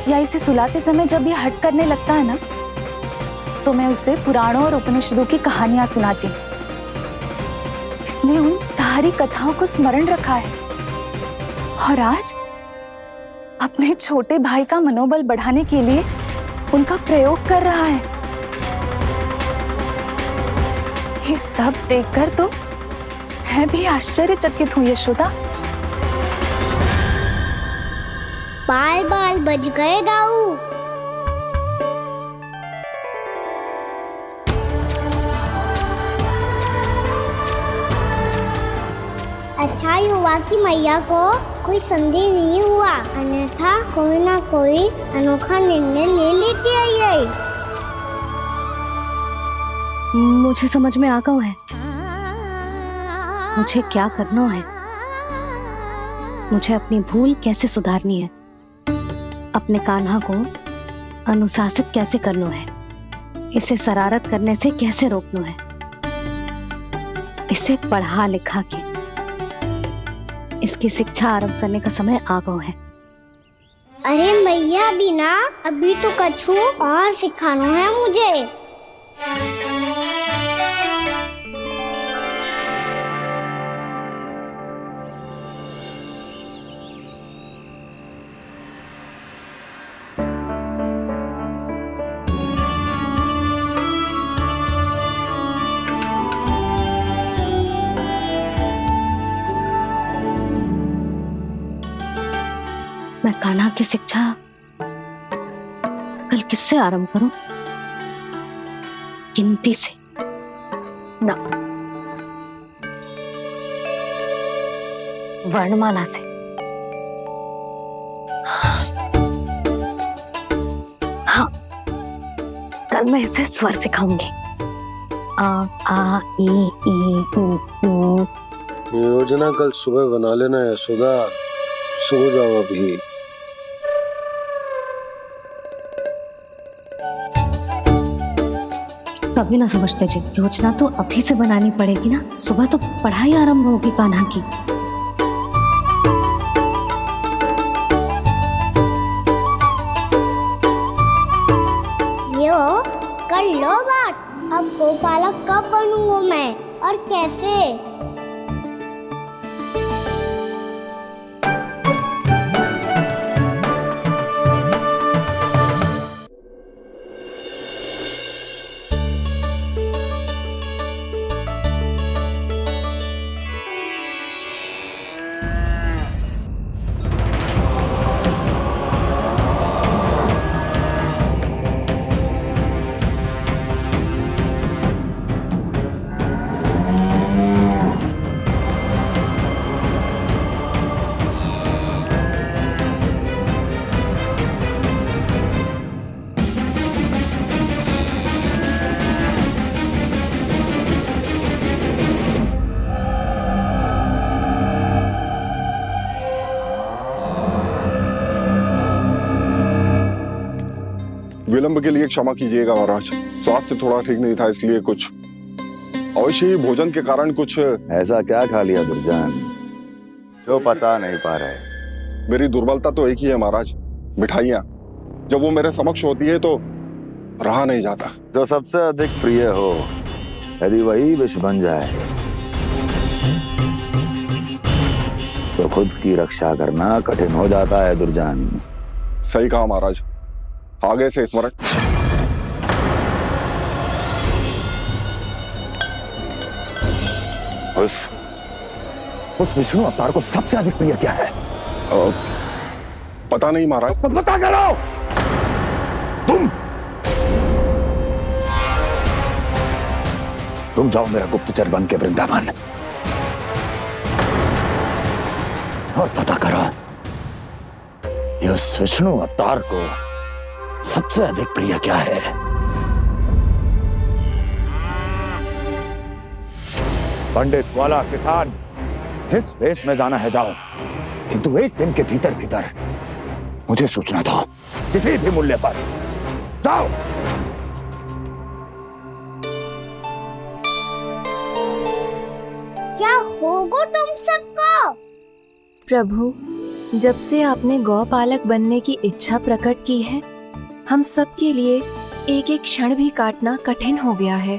या इसे सुलाते समय जब ये हट करने लगता है ना, तो मैं उसे पुराणों और उपनिषदों की कहानियां सुनाती हूँ। इसने उन सारी कथाओं को स्मरण रखा है और आज अपने छोटे भाई का मनोबल बढ़ाने के लिए उनका प्रयोग कर रहा है। ये सब देखकर तो मैं भी आश्चर्यचकित हूँ यशोदा। बाल बाल बज गए दाऊ। अच्छा ही हुआ कि मैया को कोई संदेह नहीं हुआ, अन्यथा कोई ना कोई अनोखा निर्णय ले लेती है ये। मुझे समझ में आ गया है मुझे क्या करना है। मुझे अपनी भूल कैसे सुधारनी है, अपने कान्हा को अनुशासित कैसे करना है, इसे शरारत करने से कैसे रोकना है, इसे पढ़ा लिखा के इसकी शिक्षा आरंभ करने का समय आ गया है। अरे मैया बिना अभी तो कछु और सिखाना है मुझे। मैं कान्हा की शिक्षा कल किससे आरंभ करूं? गिनती से ना, वर्णमाला से। हाँ, कल मैं इसे स्वर सिखाऊंगी। आ ई ऊ ऊ। योजना कल सुबह बना लेना यशोदा, सो जाओ अभी। तभी ना समझते जी, योजना तो अभी से बनानी पड़ेगी ना। सुबह तो पढ़ाई आरंभ होगी कान्हा की। यो कर लो बात। अब गोपालक कब बनूंगा मैं और कैसे? विलंब के लिए क्षमा कीजिएगा महाराज, स्वास्थ्य थोड़ा ठीक नहीं था, इसलिए कुछ अवश्य ही भोजन के कारण कुछ। ऐसा क्या खा लिया दुर्जन जो पचा नहीं पा रहे? मेरी दुर्बलता तो एक ही है महाराज, मिठाइयाँ। जब वो मेरे समक्ष होती है तो रहा नहीं जाता। जो सबसे अधिक प्रिय हो, यदि वही विष बन जाए तो खुद की रक्षा करना कठिन हो जाता है दुर्जन। सही कहा महाराज, आगे से स्मरण। उस विष्णु अवतार को सबसे अधिक प्रिय क्या है? पता नहीं महाराज। पता करो। तुम जाओ मेरा गुप्तचर बन के वृंदावन और पता करो इस विष्णु अवतार को सबसे अधिक प्रिय क्या है। पंडित वाला किसान, जिस वेश में जाना है जाओ, किंतु एक दिन के भीतर भीतर मुझे सूचना दो, किसी भी मूल्य पर। जाओ। क्या होगा तुम सबको? प्रभु, जब से आपने गौपालक बनने की इच्छा प्रकट की है, हम सब के लिए एक एक क्षण भी काटना कठिन हो गया है।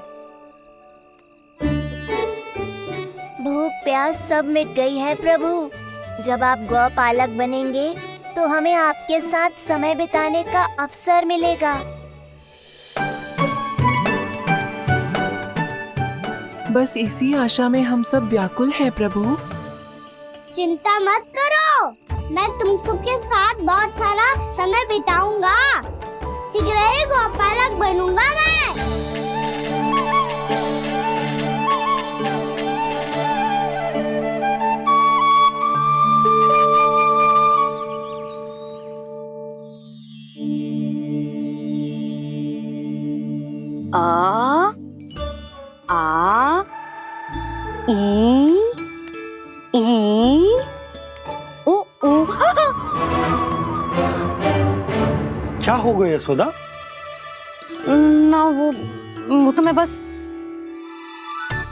भूख प्यास सब मिट गई है प्रभु। जब आप गौपालक बनेंगे तो हमें आपके साथ समय बिताने का अवसर मिलेगा। बस इसी आशा में हम सब व्याकुल हैं प्रभु। चिंता मत करो, मैं तुम सबके साथ बहुत सारा समय बिताऊंगा। शीघ्र ही गौपालक बनूंगा मैं। आ आ ई उ उ। क्या हो गया यशोदा? ना वो तो मैं बस।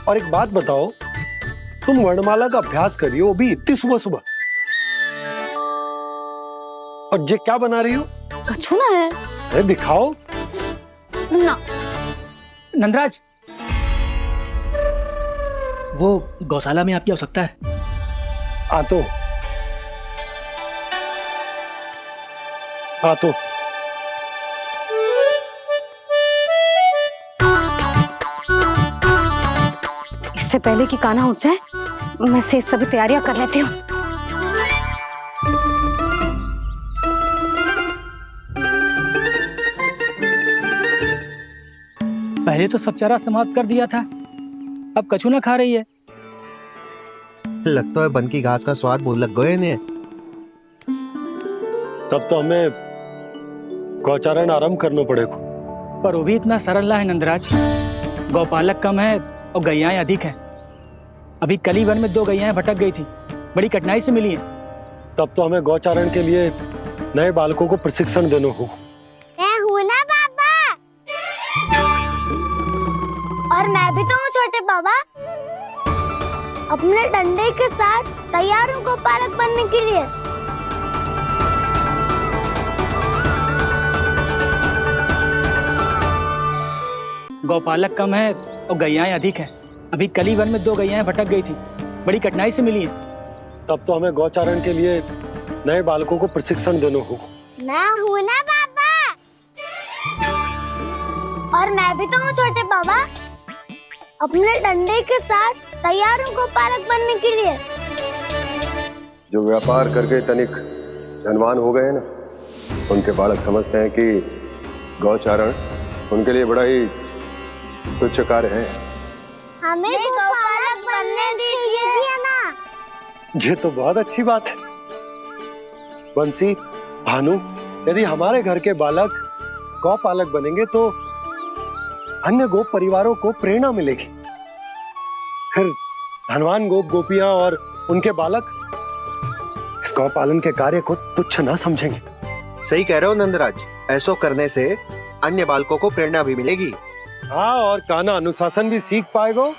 और एक बात बताओ, तुम वर्णमाला का अभ्यास कर रही हो, वो भी इतनी सुबह सुबह, और ये क्या बना रही हो? कछुआ है। अरे दिखाओ ना। नंदराज, वो गौशाला में आपकी आवश्यकता है। आ तो इससे पहले कि कान्हा उठ जाए, मैं से सभी तैयारियां कर लेती हूँ। पहले तो सब चारा समाप्त कर दिया था, अब कछुआ खा रही है। लगता है बन की घास का स्वाद मुंह लग गए ने। तब तो हमें गौचारण आरंभ करना पड़ेगा। पर वो भी इतना सरल है नंदराज। गौपालक कम है और गैयाएं अधिक है। अभी कली वन में 2 गैयाएं भटक गई थी, बड़ी कठिनाई से मिली है। तब तो हमें गौचारण के लिए नए बालकों को प्रशिक्षण देना होगा। मैं हूँ ना बाबा, और मैं भी तो हूँ छोटे बाबा। अपने डंडे के साथ तैयार हूँ गौपालक बनने के लिए। गौपालक कम है और गैयाएं अधिक है। अभी कली वन में 2 गैयाएं भटक गई थी, बड़ी कठिनाई से मिली है। तब तो हमें गौचारण के लिए नए बालकों को प्रशिक्षण देना होगा। मैं हूँ ना बाबा, और मैं भी तो हूँ छोटे बाबा। अपने डंडे के साथ तैयार हूँ गौपालक बनने के लिए। जो व्यापार करके तनिक धनवान हो गए ना, उनके बालक समझते हैं कि गौचारण उनके लिए बड़ा ही तुच्छ कार्य है। हमें गौपालक बनने दीजिए ना। ये तो बहुत अच्छी बात है। बंसी, भानु, यदि हमारे घर के बालक गौपालक बनेंगे तो अन्य गोप परिवारों को प्रेरणा मिलेगी। फिर धनवान गोप गोपियां और उनके बालक इस गौपालन के कार्य को तुच्छ ना समझेंगे। सही कह रहे हो नंदराज, ऐसा करने से अन्य बालकों को प्रेरणा भी मिलेगी। हाँ, और कान्हा अनुशासन भी सीख पाएगा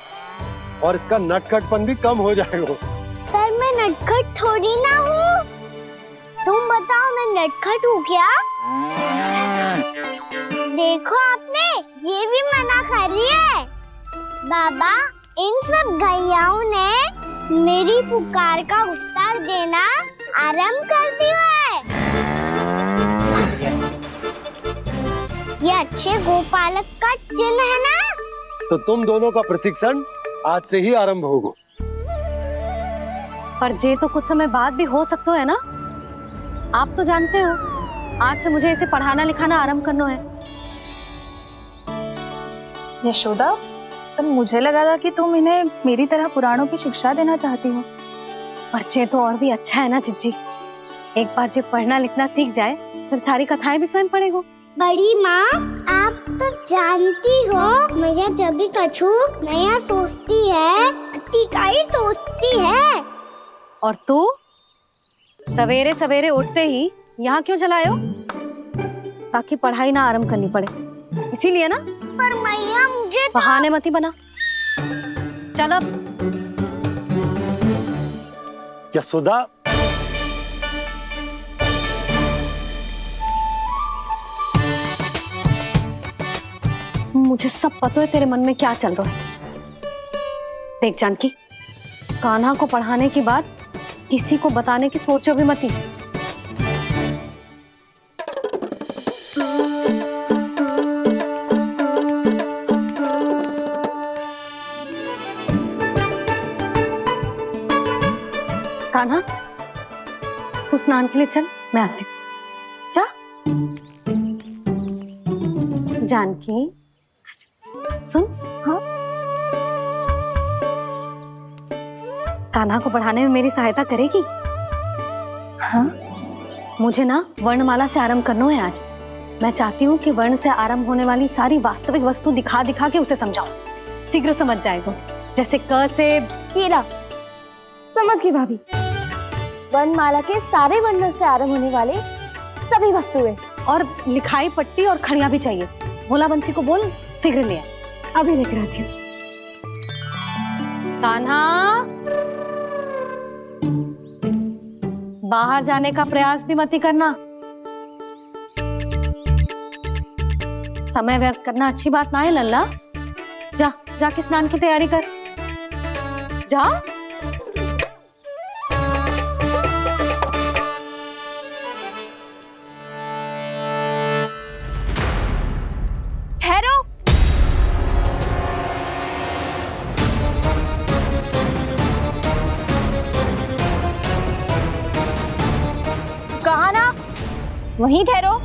और इसका नटखटपन भी कम हो जाएगा। पर मैं नटखट थोड़ी ना हूँ। तुम बताओ, मैं नटखट हूँ क्या? देखो आपने ये भी मना कर रही है। बाबा, इन सब गैयाओं ने मेरी पुकार का उत्तर देना आरंभ कर दिया है। ये अच्छे गोपालक का चिन्ह है ना? तो तुम दोनों का प्रशिक्षण आज से ही आरंभ होगा। पर जे तो कुछ समय बाद भी हो सकता है ना। आप तो जानते हो, आज से मुझे इसे पढ़ाना लिखाना आरंभ करना है। यशोदा, पर मुझे लगा था कि तुम इन्हें मेरी तरह पुराणों की शिक्षा देना चाहती हो। पर जे तो और भी अच्छा है ना जिज्जी। एक बार जब पढ़ना लिखना सीख जाए, फिर सारी कथाएं भी स्वयं पढ़ेगा। बड़ी माँ, आप तो जानती हो मैया जब भी कछु नया सोचती है, अतिका ही सोचती है। और तू सवेरे सवेरे उठते ही यहाँ क्यों चलाए हो? ताकि पढ़ाई ना आरंभ करनी पड़े, इसीलिए ना। पर मैया मुझे बहाने मत ही बना। चल अब। यशोदा, मुझे सब पता है तेरे मन में क्या चल रहा है। देख जानकी, कान्हा को पढ़ाने की बात किसी को बताने की सोचो भी मत ही। कान्हा, तू स्नान के लिए चल, मैं आती हूँ। जा। जानकी सुन। हाँ, कान्हा को पढ़ाने में मेरी सहायता करेगी? हाँ, मुझे ना वर्णमाला से आरंभ करना है आज। मैं चाहती हूँ कि वर्ण से आरंभ होने वाली सारी वास्तविक वस्तु दिखा दिखा के उसे समझाऊं। शीघ्र समझ जाएगा। जैसे क से कीड़ा। समझ गई भाभी। वर्णमाला के सारे वर्णों से आरंभ होने वाले सभी वस्तुएं और लिखाई पट्टी और खड़िया भी चाहिए। भोला बंसी को बोल शीघ्र ले आ। अभी लेकर आती हूँ। कान्हा, बाहर जाने का प्रयास भी मत ही करना। समय व्यर्थ करना अच्छी बात ना है लल्ला। जा, जाके स्नान की तैयारी कर। जा। ठहरो। कहा ना, वहीं ठहरो।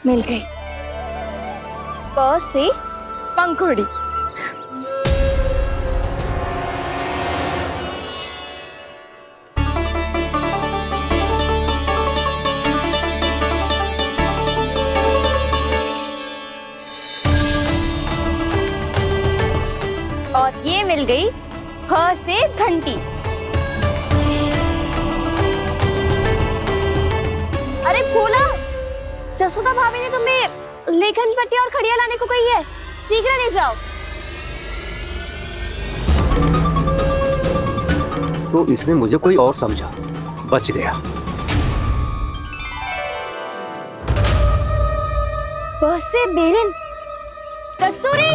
मिल गई। प से पंखुड़ी। और ये मिल गई ख से घंटी। अरे भोला, जसोदा भाभी ने तुम्हें लेखन पट्टी और खड़िया लाने को कही है, शीघ्र ले जाओ। तो इसने मुझे कोई और समझा, बच गया। बस से बेलन। कस्तूरी।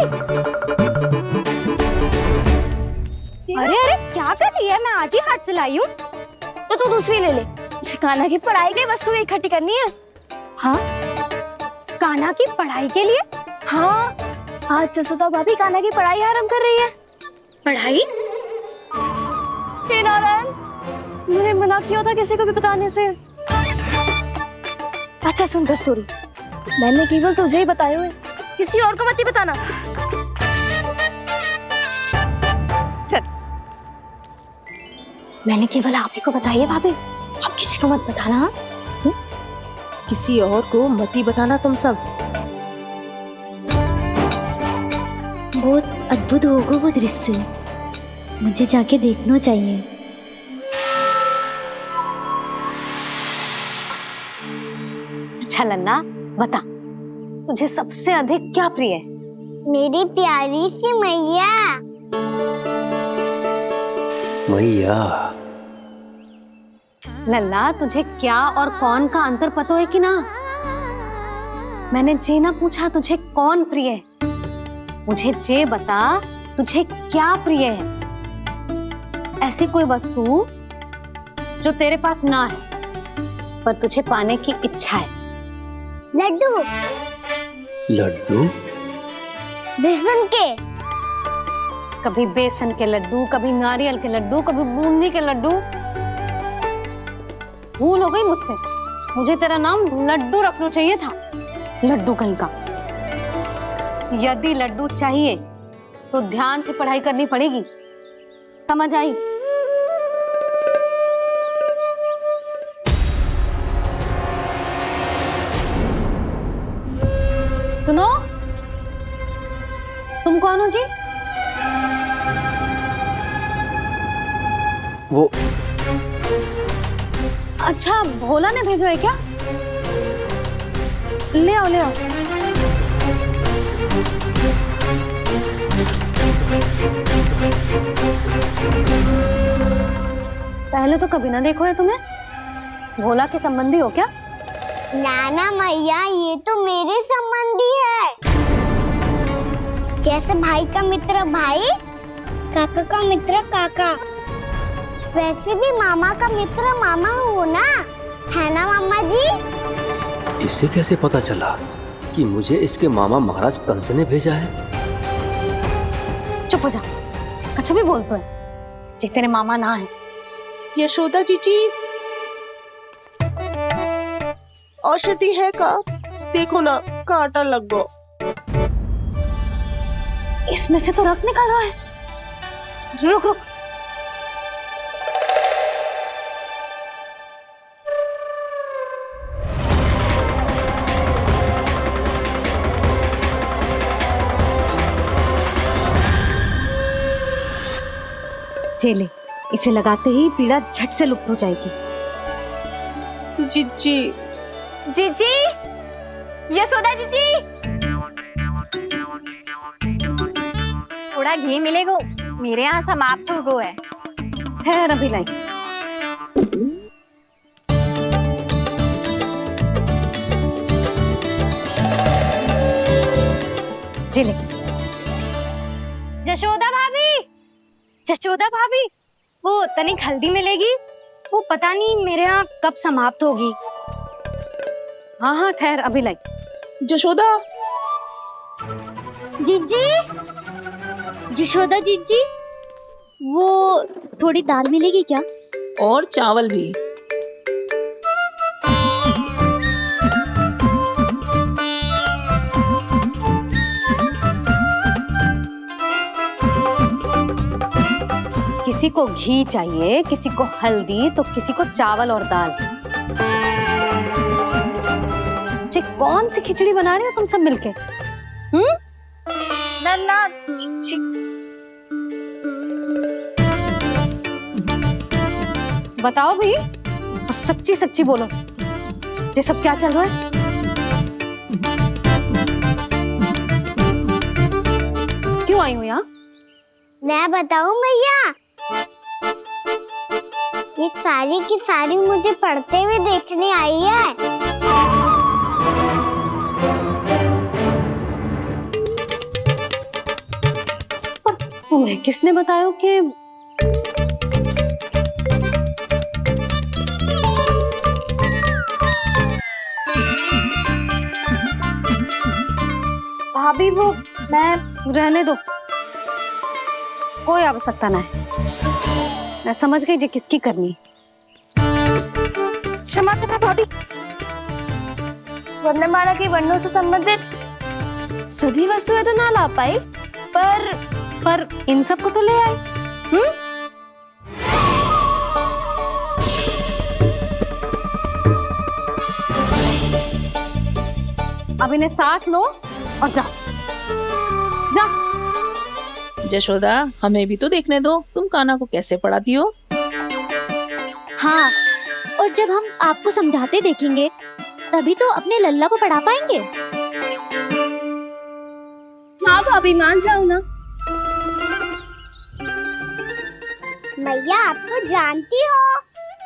अरे अरे क्या कर रही है? मैं आज ही हाथ से लाई हूँ। तो तू दूसरी ले ले। कान्हा की पढ़ाई के लिए वस्तु इकट्ठी करनी है। हाँ, कान्हा की पढ़ाई के लिए? हाँ, आज जसोदा भाभी कान्हा की पढ़ाई आरंभ कर रही है। पढ़ाई? हे नारायण, मैंने मना किया था किसी को भी बताने से। अच्छा सुन कस्तूरी, मैंने केवल तुझे ही बताए हुए, किसी और को मत ही बताना। चल। मैंने केवल आप ही को बताइए भाभी, आप किसी को मत बताना। किसी और को मत ही बताना तुम सब। बहुत अद्भुत होगा वो दृश्य, मुझे जाके देखना चाहिए। अच्छा लल्ला, बता तुझे सबसे अधिक क्या प्रिय है? मेरी प्यारी सी मैया। मैया। लल्ला, तुझे क्या और कौन का अंतर पता है कि ना? मैंने जे ना पूछा तुझे कौन प्रिय है, मुझे जे बता तुझे क्या प्रिय है। ऐसी कोई वस्तु जो तेरे पास ना है पर तुझे पाने की इच्छा है। लड्डू। लड्डू? बेसन के। कभी बेसन के लड्डू, कभी नारियल के लड्डू, कभी बूंदी के लड्डू। भूल हो गई मुझसे, मुझे तेरा नाम लड्डू रखना चाहिए था। लड्डू कहीं का। यदि लड्डू चाहिए तो ध्यान से पढ़ाई करनी पड़ेगी, समझ आई? सुनो, तुम कौन हो जी? वो अच्छा, भोला ने भेजो है क्या? ले आओ, ले आओ। पहले तो कभी ना देखो है तुम्हें। भोला के संबंधी हो क्या? नाना मैया, ये तो मेरे संबंधी है। जैसे भाई का मित्र भाई, काका का मित्र काका, वैसे भी मामा का मित्र मामा हो ना, है ना मामा जी? इसे कैसे पता चला कि मुझे इसके मामा महाराज कंस ने भेजा है? चुप हो जा, कछु भी बोलते है जे तेरे मामा ना है। यशोदा जीजी, औषधि है का? देखो ना, कांटा लग गो। इसमें से तो रक्त निकल रहा है। रुक रुक। चले, इसे लगाते ही पीड़ा झट से लुप्त हो जाएगी। जीजी, जीजी, यशोदा जीजी, थोड़ा घी मिलेगा? मेरे यहाँ समाप्त हो गया है। ठहर, अभी लाई। जिले। जशोदा भाभी, जशोदा भाभी, वो तनिक हल्दी मिलेगी? वो पता नहीं मेरे यहाँ कब समाप्त होगी। हाँ हाँ, ठहर, अभी लाई। जशोदा जीजी, जशोदा जीजी, वो थोड़ी दाल मिलेगी क्या? और चावल भी। किसी को घी चाहिए, किसी को हल्दी, तो किसी को चावल और दाल। जी, कौन सी खिचड़ी बना रहे हो तुम सब मिलके? नन्ना, बताओ भाई, सच्ची सच्ची बोलो, ये सब क्या चल रहा है? क्यों आई हो यहाँ? मैं बताऊं भैया, ये सारी की सारी मुझे पढ़ते हुए देखने आई है। तुम्हें किसने बताया कि भाभी? वो मैं रहने दो, कोई आवश्यकता ना है। मैं समझ गई जे किसकी करनी। क्षमा करना भाभी, वर्णमाला के वर्णों से संबंधित सभी वस्तुएं तो ना ला पाई, पर इन सब को तो ले आए। अब इन्हें साथ लो और जाओ। जा। जशोदा, हमें भी तो देखने दो, तुम कान्हा को कैसे पढ़ाती हो। हाँ, और जब हम आपको समझाते देखेंगे तभी तो अपने लल्ला को पढ़ा पाएंगे। हाँ भाभी, मान जाओ ना। मैया, आप तो जानती हो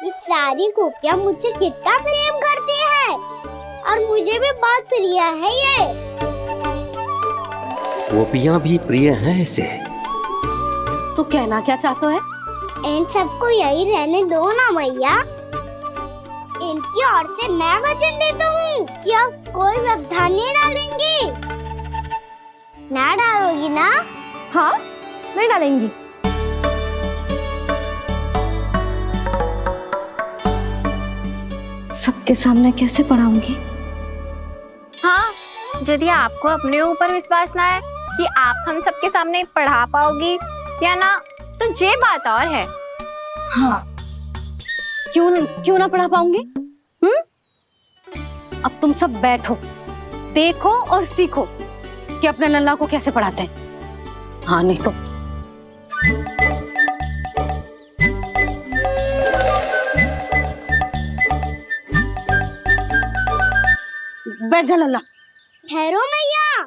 ये सारी गोपियां मुझसे कितना प्रेम करती है, और मुझे भी बहुत प्रिय है ये। गोपियां भी प्रिय हैं इसे। तू कहना क्या चाहता है? इन सबको यही रहने दो ना मैया। इनकी ओर से मैं वचन देता हूँ कि अब कोई व्यवधान नहीं डालेंगी। ना डालोगी ना? हाँ, नहीं डालेंगी। सबके सामने कैसे पढ़ाऊंगी? हाँ, यदि आपको अपने ऊपर विश्वास ना है कि आप हम सबके सामने पढ़ा पाओगी या ना, तो ये बात और है। हाँ, क्यों ना पढ़ा पाऊंगी? अब तुम सब बैठो, देखो और सीखो कि अपने लल्ला को कैसे पढ़ाते हैं। हाँ, नहीं तो बैठ जा लल्ला। ठहरो मैया,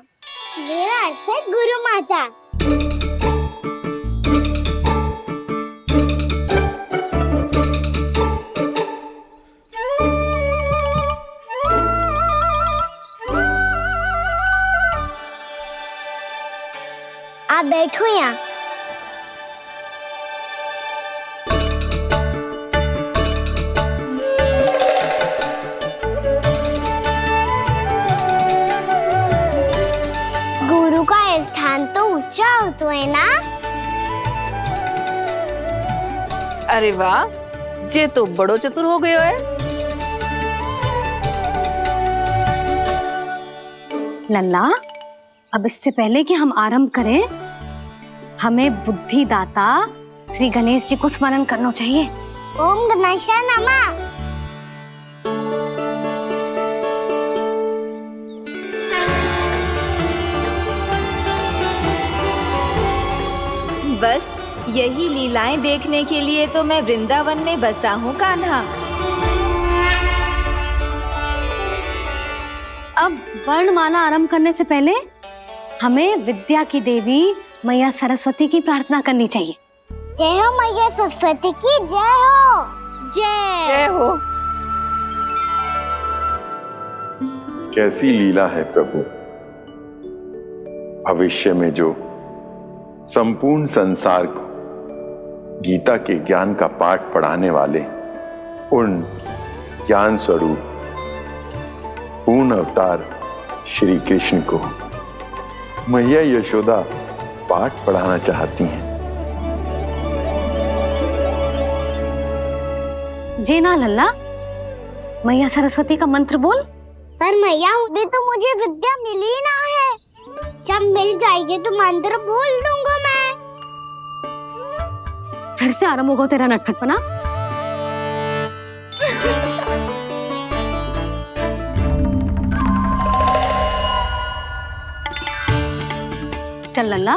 मेरा अर्थ है गुरु माता। आप बैठो यहाँ। गुरु का स्थान तो ऊंचा होता है ना। अरे वाह, जे तो बड़ो चतुर हो गयो है। लल्ला, अब इससे पहले कि हम आरंभ करें, हमें बुद्धिदाता श्री गणेश जी को स्मरण करना चाहिए। ओम गणेशाय नमः। बस यही लीलाएं देखने के लिए तो मैं वृंदावन में बसा हूँ कान्हा। अब वर्णमाला आरंभ करने से पहले हमें विद्या की देवी मैया सरस्वती की प्रार्थना करनी चाहिए। जय हो मैया सरस्वती की, जय हो। जय हो। कैसी लीला है प्रभु। भविष्य में जो संपूर्ण संसार को गीता के ज्ञान का पाठ पढ़ाने वाले उन ज्ञान स्वरूप पूर्ण अवतार श्री कृष्ण को मैया यशोदा पाठ पढ़ाना चाहती हैं। जी ना लल्ला, मैया सरस्वती का मंत्र बोल। पर मैया, अभी तो मुझे विद्या मिली ना है। जब मिल जाएगी तो मंत्र बोल दूंगा मैं। फिर से आरंभ होगा तेरा नटखटपना। चल लल्ला,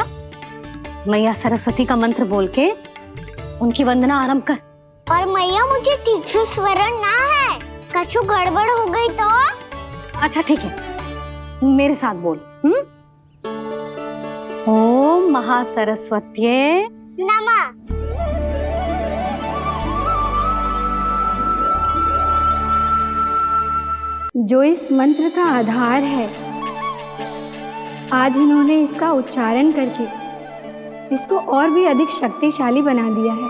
मैया सरस्वती का मंत्र बोल के उनकी वंदना आरंभ कर। पर मैया, मुझे ठीक से स्मरण ना है, कछु गड़बड़ हो गई तो? अच्छा ठीक है, मेरे साथ बोल। ओम महासरस्वत्ये नमः। जो इस मंत्र का आधार है, आज इन्होंने इसका उच्चारण करके इसको और भी अधिक शक्तिशाली बना दिया है।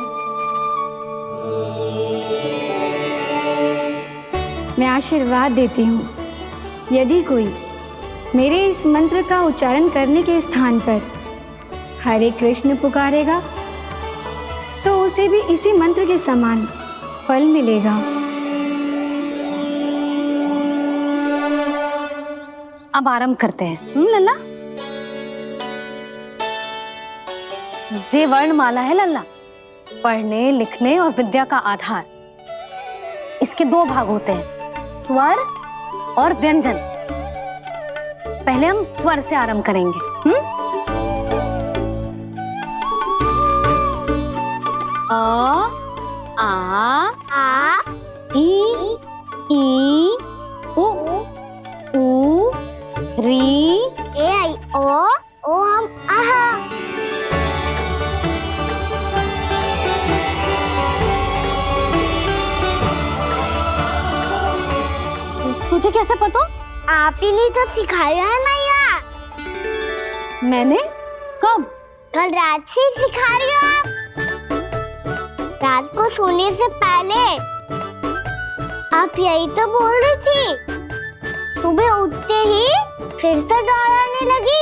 मैं आशीर्वाद देती हूँ, यदि कोई मेरे इस मंत्र का उच्चारण करने के स्थान पर हरे कृष्ण पुकारेगा तो उसे भी इसी मंत्र के समान फल मिलेगा। अब आरंभ करते हैं। लल्ला, जे वर्णमाला है लल्ला, पढ़ने लिखने और विद्या का आधार। इसके दो भाग होते हैं, स्वर और व्यंजन। पहले हम स्वर से आरंभ करेंगे। अ, आ, ई, उ, री, ए, आई, ओ, हम, आहा। तुझे कैसे पता? आप ही ने तो सिखाया है मैया। मैंने? कब? कल रात से सिखा रही हो आप। रात को सोने से पहले आप यही तो बोल रही थी। सुबह उठते ही फिर से दोहराने लगी,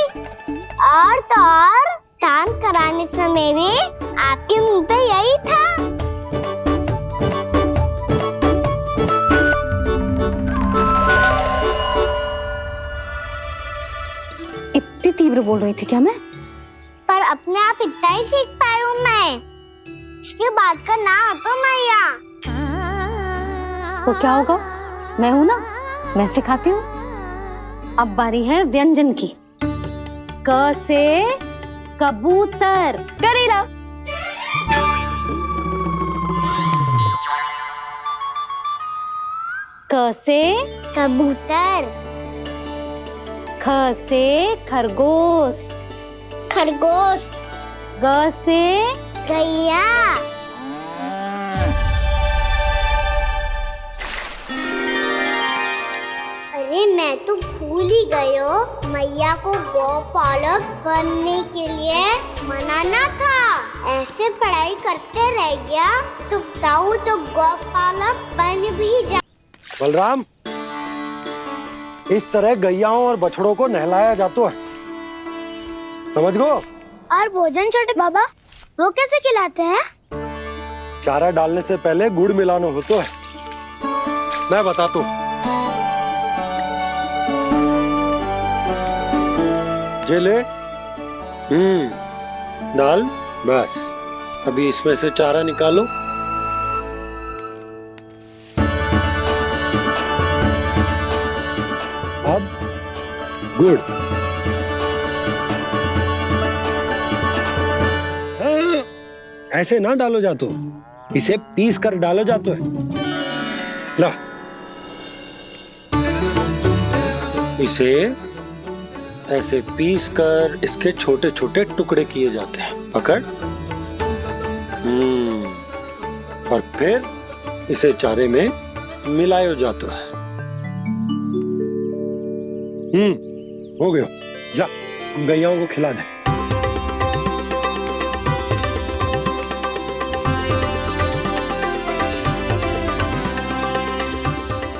और तो और चांद कराने समय भी आपके मुंह पे यही था। इतनी तीव्र बोल रही थी क्या मैं? पर अपने आप इतना ही सीख पाई हूँ मैं। इसके बाद का ना तो मैया। तो क्या होगा? मैं हूं ना, मैं सिखाती हूँ। अब बारी है व्यंजन की। क से कबूतर। करेला। क से कबूतर। ख से खरगोश। खरगोश। ग से गैया। अरे मैं तो भूल ही गई हूँ, मैया को गौपालक बनने के लिए मनाना था। ऐसे पढ़ाई करते रह गया तो ताऊ तो गौपालक बन भी जा। बलराम, इस तरह गैयाओं और बछड़ों को नहलाया जाता है, समझ गो? और भोजन छोटे बाबा, वो कैसे खिलाते हैं? चारा डालने से पहले गुड़ मिलाना होता है, मैं बताता हूँ। जे ले, डाल, बस। अभी इसमें से चारा निकालो। अब गुड़। ऐसे ना डालो जातो, इसे पीस कर डालो जातो है। ला, इसे ऐसे पीस कर इसके छोटे छोटे टुकड़े किए जाते हैं। पकड़। और फिर इसे चारे में मिलाया जाता है। हो गया, जा गैयाओं को खिला दे।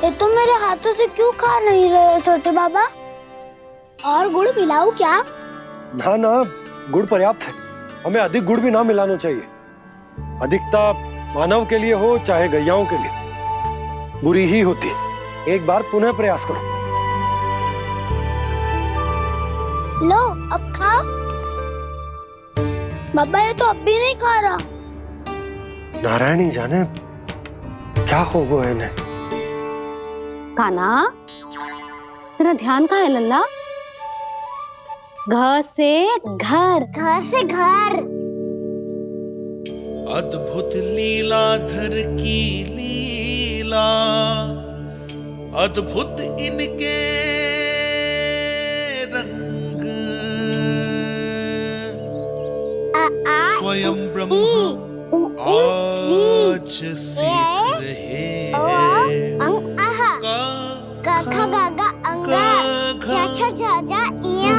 ये तो मेरे हाथों से क्यों खा नहीं रहे छोटे बाबा? और गुड़ मिलाऊं क्या? ना ना, गुड़ पर्याप्त है। हमें अधिक गुड़ भी ना मिलाना चाहिए। अधिकता मानव के लिए हो चाहे गैयाओं के लिए बुरी ही होती। एक बार पुनः प्रयास करो। लो, अब खाओ। बाबा ये तो अब भी नहीं खा रहा। नारायणी जाने क्या हो गया इन्हें। कान्हा, तेरा ध्यान कहाँ है लल्ला? घ से घर। घर से घर। अद्भुत लीलाधर की लीला, अद्भुत इनके रंग, स्वयं ब्रह्म आज सीख रहे हैं। गा गा गा अंगा, छा छा छा जा इया,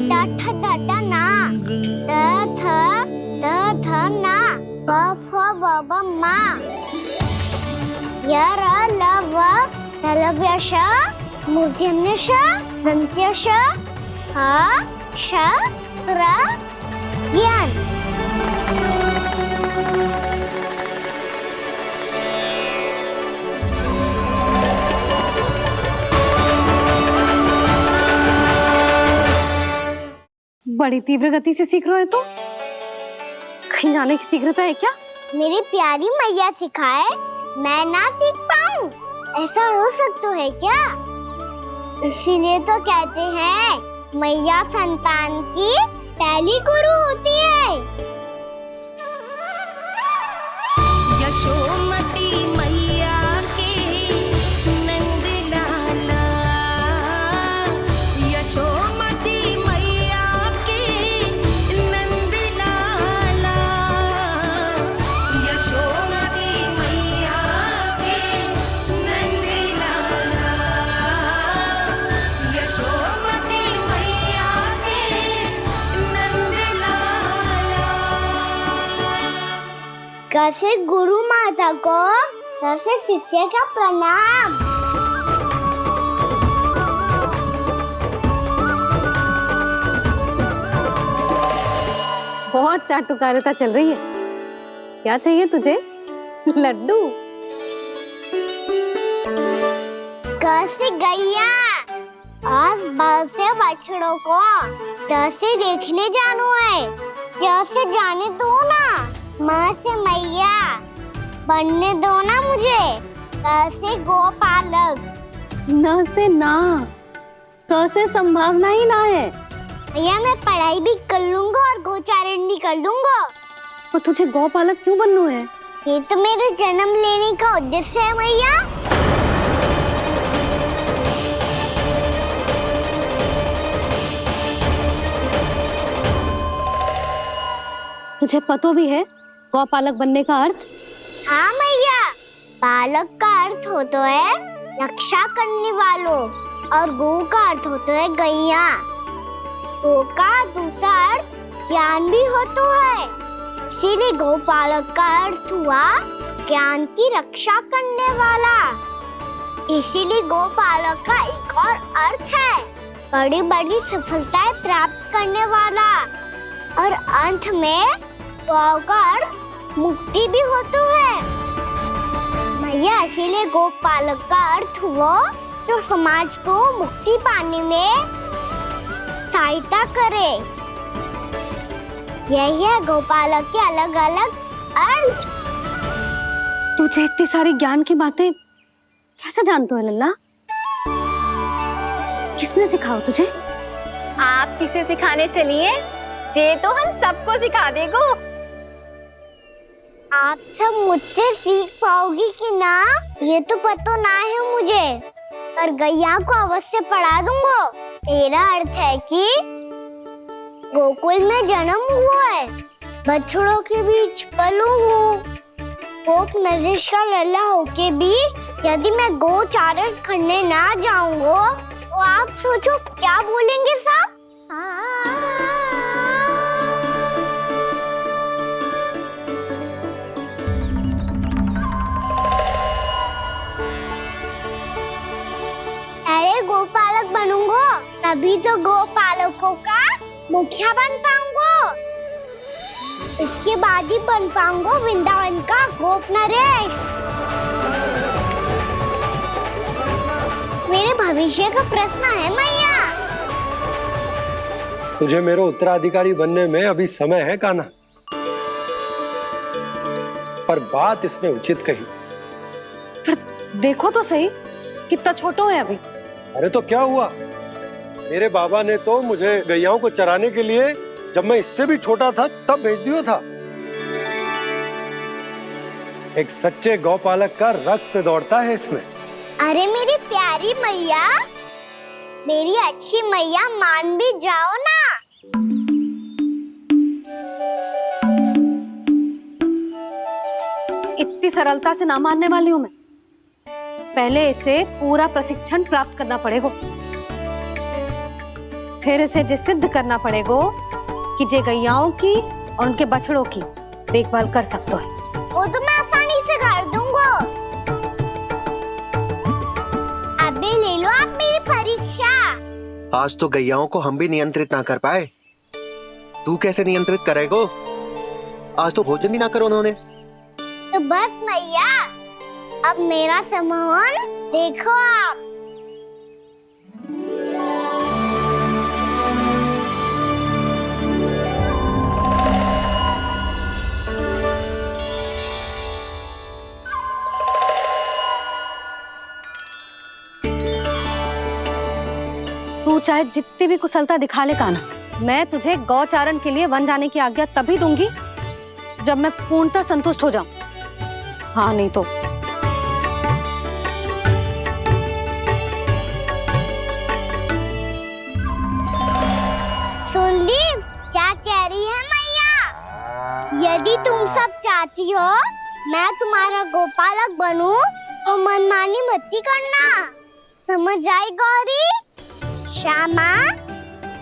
टा ठा टा टा ना, दा धा ना, बा फा बा बा मा, या रा ला वा, तलव्यश, मूर्धन्यश, दन्त्यश, हा श रा ज्ञान। बड़ी तीव्र गति से सीख रहे हो तो कहीं जाने की शीघ्रता है क्या? मेरी प्यारी मैया सिखाए, मैं ना सीख पाऊं, ऐसा हो सकता है क्या? इसीलिए तो कहते हैं मैया संतान की पहली गुरु होती है। यशोमती मैया के नंद लाला, यशोमती मैया के नंद लाला, यशोमती मैया के नंद लाला, यशोमती मैया के नंद लाला। कैसे गुरु माता को, कैसे शिष्य का प्रणाम। बहुत चाटुकारिता चल रही है। क्या चाहिए तुझे? लड्डू? कैसे गैया आज बाल से बछड़ों को कैसे देखने जानो है, जैसे जाने दो ना, माँ से मैया बनने दो ना मुझे, कैसे गोपालक। न से ना, स से संभावना ही ना है। भैया मैं पढ़ाई भी कर लूंगा और गोचारण भी कर लूंगा। तो तुझे गौपालक क्यों बनना है? ये तो मेरे जन्म लेने का उद्देश्य है मैया। तुझे पतो भी है गौपालक बनने का अर्थ? हाँ मैया, पालक का अर्थ होता है रक्षा करने वालों और गौ का अर्थ होता है गैया। गौ का दूसरा अर्थ ज्ञान भी होता है, इसीलिए गौपालक का अर्थ हुआ ज्ञान की रक्षा करने वाला। इसीलिए गौपालक का एक और अर्थ है बड़ी बड़ी सफलताएं प्राप्त करने वाला, और अंत में गौ का अर्थ मुक्ति भी होता है। भैया इसीलिए गौपालक का अर्थ हुआ जो समाज को मुक्ति पाने में सहायता करे। यही है गौपालक के अलग अलग अर्थ। तुझे इतनी सारी ज्ञान की बातें कैसे जानते हो लल्ला? किसने सिखाओ तुझे? आप किसे सिखाने चलिए, जे तो हम सबको सिखा देगो। आप सब मुझसे सीख पाओगी कि ना ये तो पता ना है मुझे, पर गैया को अवश्य पढ़ा दूंगा। मेरा अर्थ है कि गोकुल में जन्म हुआ है, बछड़ों के बीच पलू हूँ, गोप नरेश का लल्ला होके भी यदि मैं गो चारण करने ना जाऊंगा तो आप सोचो क्या बोलेंगे साहब? अरे गोपालक बनूंगा तभी तो गोपालकों का मुखिया बन पाऊंगा, इसके बाद ही बन पाऊंगा वृंदावन का गोप नरेश। मेरे भविष्य का प्रश्न है मैया। तुझे मेरे उत्तराधिकारी बनने में अभी समय है कान्हा, पर बात इसने उचित कही। पर देखो तो सही कितना छोटो है अभी। अरे तो क्या हुआ, मेरे बाबा ने तो मुझे गैयाओं को चराने के लिए जब मैं इससे भी छोटा था तब भेज दिया था। एक सच्चे गौपालक का रक्त दौड़ता है इसमें। अरे मेरी प्यारी मैया, मेरी अच्छी मैया, मान भी जाओ ना। इतनी सरलता से ना मानने वाली हूं मैं। पहले इसे पूरा प्रशिक्षण प्राप्त करना पड़ेगा, फिर इसे ये सिद्ध करना पड़ेगा कि जे गैयाओं की और उनके बछड़ों की देखभाल कर सकते है। वो तो मैं आसानी से कर दूंगा। अबे ले लो आप मेरी परीक्षा। आज तो गैयाओं को हम भी नियंत्रित ना कर पाए, तू कैसे नियंत्रित करेगो? आज तो भोजन ही ना करो उन्होंने। तो बस मैया, अब मेरा सम्मान देखो आप। तू चाहे जितनी भी कुशलता दिखा ले कान्हा, मैं तुझे गौचारण के लिए वन जाने की आज्ञा तभी दूंगी जब मैं पूर्णतः संतुष्ट हो जाऊं। हाँ नहीं तो सुन ली क्या कह रही है मैया? यदि तुम सब चाहती हो मैं तुम्हारा गोपालक बनूं तो मनमानी मत करना, समझ आई गौरी? श्यामा,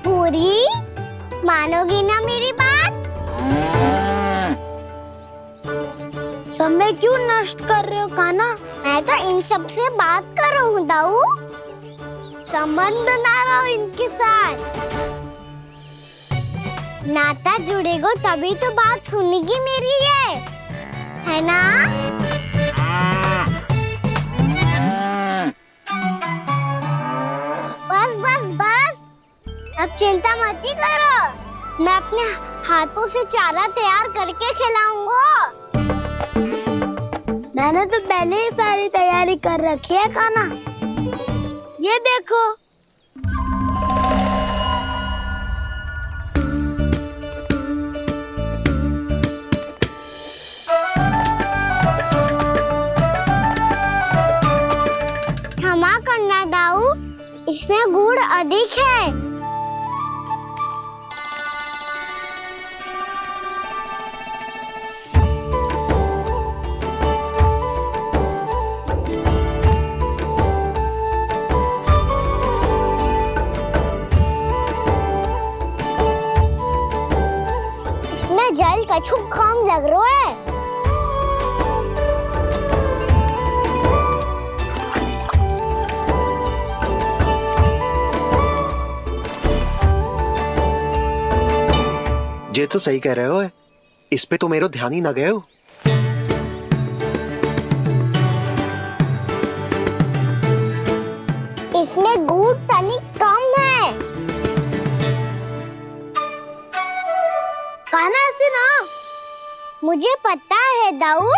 पूरी, मानोगी ना मेरी बात? समय क्यों नष्ट कर रहे हो कान्हा? मैं तो इन सब से बात कर रहा हूँ दाऊ, संबंध बना रहा हूँ इनके साथ। नाता जुड़ेगा तभी तो बात सुनेगी मेरी है ना? बस बस बस, अब चिंता मत ही करो, मैं अपने हाथों से चारा तैयार करके खिलाऊंगा। मैंने तो पहले ही सारी तैयारी कर रखी है कान्हा, ये देखो। क्षमा करना दाऊ, इसमें गुड़ अधिक है। कछु काम लग रहा है। जे तो सही कह रहे हो, इस पे तो मेरो ध्यान ही ना गए हो। इसमें गुड़ तनिक कम है। कहना ऐसे ना, मुझे पता है दाऊ।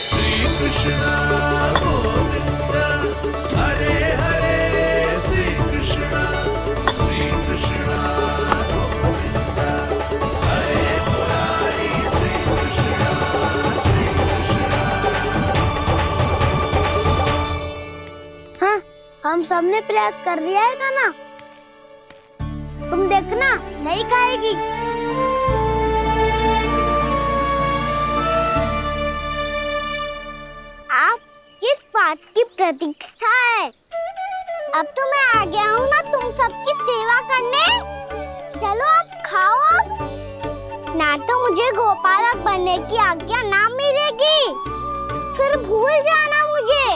श्री कृष्ण गोविंद हरे हरे, श्री कृष्ण गोविंद हरे मुरारी, श्री कृष्ण। हाँ, हम सबने प्रयास कर दिया है खाना। तुम देखना नहीं खाएगी। आप किस बात की प्रतीक्षा है? अब तो मैं आ गया हूँ ना तुम सबकी सेवा करने। चलो अब खाओ अब। ना तो मुझे गोपालक बनने की आज्ञा ना मिलेगी, फिर भूल जाना मुझे।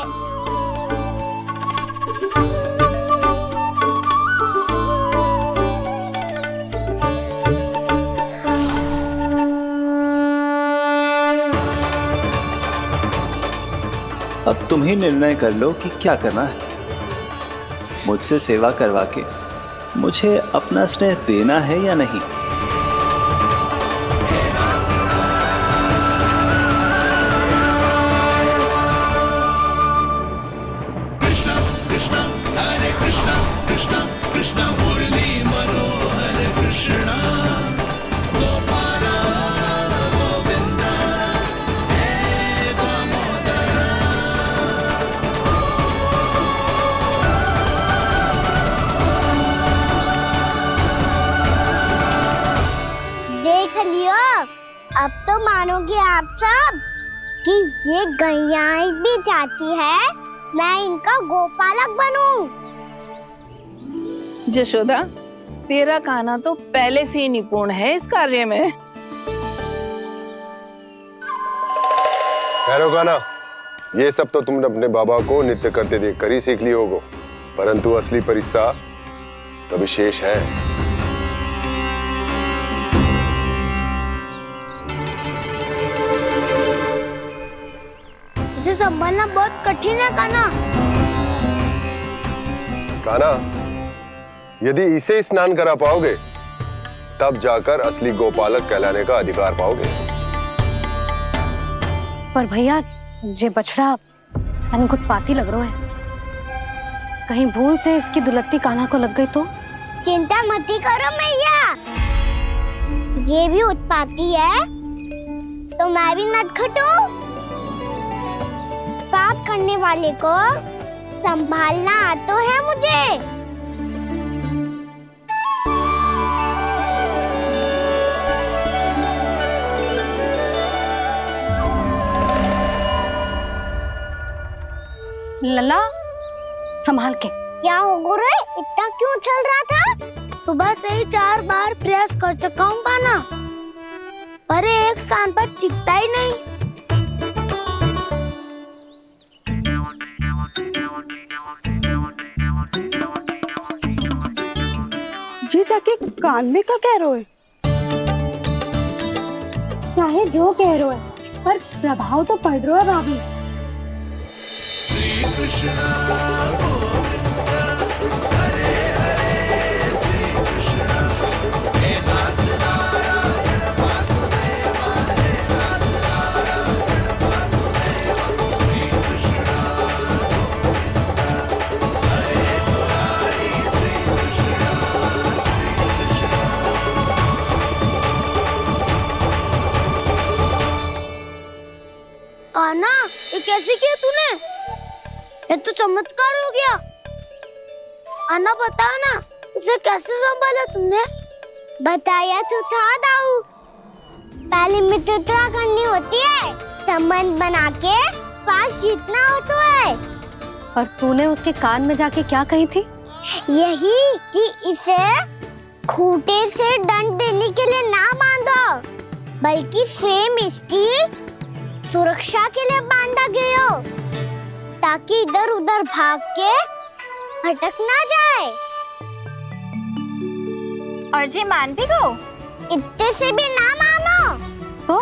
अब तुम ही निर्णय कर लो कि क्या करना है। मुझसे सेवा करवा के मुझे अपना स्नेह देना है या नहीं। कृष्ण कृष्ण हरे कृष्ण, कृष्ण कृष्ण मुरली मनोहर कृष्ण, गोपाल गोविंद हे दामोदर। देख लियो, अब तो मानोगे आप सब कि ये गैयाएं भी चाहती है मैं इनका गोपालक बनूं। जशोदा, तेरा कान्हा तो पहले से ही निपुण है इस कार्य में। ठहरो कान्हा, ये सब तो तुमने अपने बाबा को नृत्य करते देख कर ही सीख ली होगो, परंतु असली परिस्सा तो विशेष है। उसे संभालना बहुत कठिन है कान्हा। कान्हा, यदि इसे स्नान करा पाओगे तब जाकर असली गोपालक कहलाने का अधिकार पाओगे। पर भैया, जे बछड़ा तनिक उत्पाती लग रहा है। कहीं भूल से इसकी दुलत्ती कान्हा को लग गई तो? चिंता मती करो मैया, ये भी उत्पाती है तो मैं भी नटखट हूँ। पाप करने वाले को संभालना आता है मुझे। लला, संभाल के। क्या हो गुरु, इतना क्यों चल रहा था? सुबह से ही 4 बार प्रयास कर चुका हूँ कान्हा, पर एक स्थान पर टिकता ही नहीं। जी जाके कान में क्या कह रहे हो? चाहे जो कह रहे हो, पर प्रभाव तो पड़ रहा है भाभी। श्री कृष्ण गोविंद हरे हरे, श्री कृष्ण हे नाथ नारायण वासुदेव, हे नाथ नारायण वासुदेव। श्री कृष्ण गोविंद हरे मुरारी, श्री कृष्ण कान्हा, ये कैसे किया तूने? ये तो चमत्कार हो गया। अन्ना बता ना, इसे कैसे संभाला तुमने? बताया तो था दाऊ, पहले मित्रता करनी होती है, संबंध बना के पास जीतना होता है। और तूने उसके कान में जाके क्या कही थी? यही कि इसे खूंटे से दंड देने के लिए ना बांधो, बल्कि फेम इसकी सुरक्षा के लिए बांधा गया हो, ताकि इधर उधर भाग के भटक ना जाए। और जी मान भी गो? इतने से भी ना मानो। तो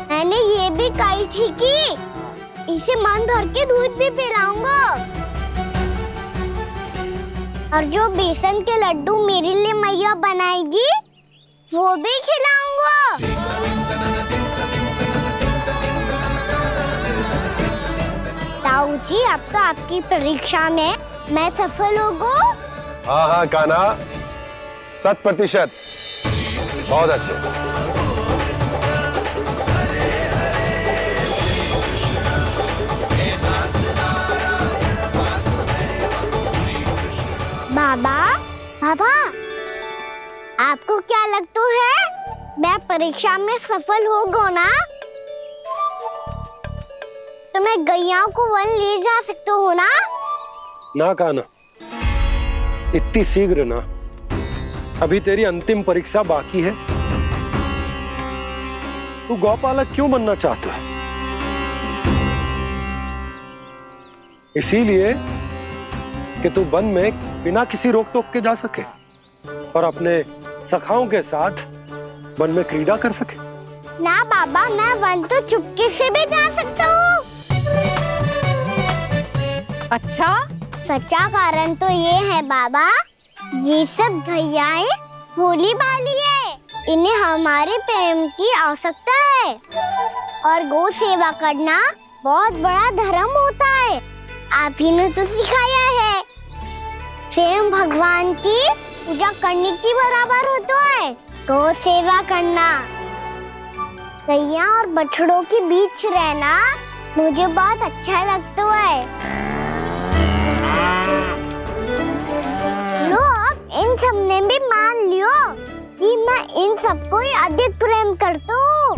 मैंने ये भी कही थी कि इसे मन भर के दूध भी पिलाऊंगा, और जो बेसन के लड्डू मेरे लिए मैया बनाएगी वो भी खिलाऊंगा। ताऊ जी, अब तो आपकी परीक्षा में मैं सफल होगा। हाँ हाँ कान्हा, 100%। बहुत अच्छे। बाबा, बाबा, आपको क्या लगता है मैं परीक्षा में सफल होगा ना? तो मैं गैया को वन ले जा सकता हूँ ना? ना कान्हा, इतनी शीघ्र ना। अभी तेरी अंतिम परीक्षा बाकी है। तू गौपालक क्यों बनना चाहता है? इसीलिए कि तू वन में बिना किसी रोक टोक के जा सके और अपने सखाओं के साथ वन में क्रीड़ा कर सके। ना बाबा, मैं वन तो चुपके से भी जा सकता हूँ। अच्छा? सच्चा कारण तो ये है बाबा, ये सब गैयाएं भोली भाली है, इन्हें हमारे प्रेम की आवश्यकता है, और गौ सेवा करना बहुत बड़ा धर्म होता है। आप ही ने तो सिखाया है, स्वयं भगवान की पूजा करने की बराबर होता है गौ सेवा करना। गैया और बछड़ों के बीच रहना मुझे बहुत अच्छा लगता है। लो, अब इन सब ने भी मान लियो कि मैं इन सबको ही अधिक प्रेम करता हूँ।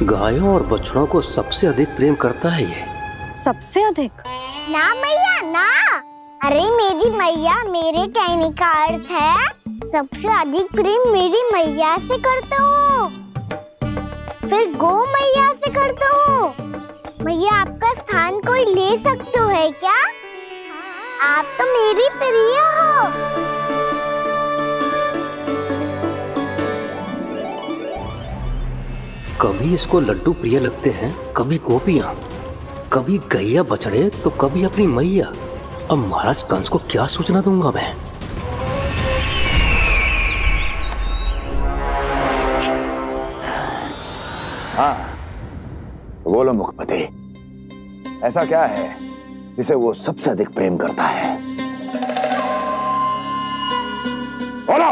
गायों और बछड़ों को सबसे अधिक प्रेम करता है ये। सबसे अधिक? ना मैया ना, अरे मेरी मैया, मेरे कहने का अर्थ है सबसे अधिक प्रेम मेरी मैया से करता हूँ, फिर गौ मैया से करता हूँ। मैया, आपका स्थान कोई ले सकते है क्या? आप तो मेरी प्रिय हो। कभी इसको लड्डू प्रिय लगते हैं, कभी गोपियां, कभी गैया बछड़े, तो कभी अपनी मैया। अब महाराज कंस को क्या सूचना दूंगा मैं? हाँ, बोलो मुखपति, ऐसा क्या है जिसे वो सबसे अधिक प्रेम करता है? बोलो।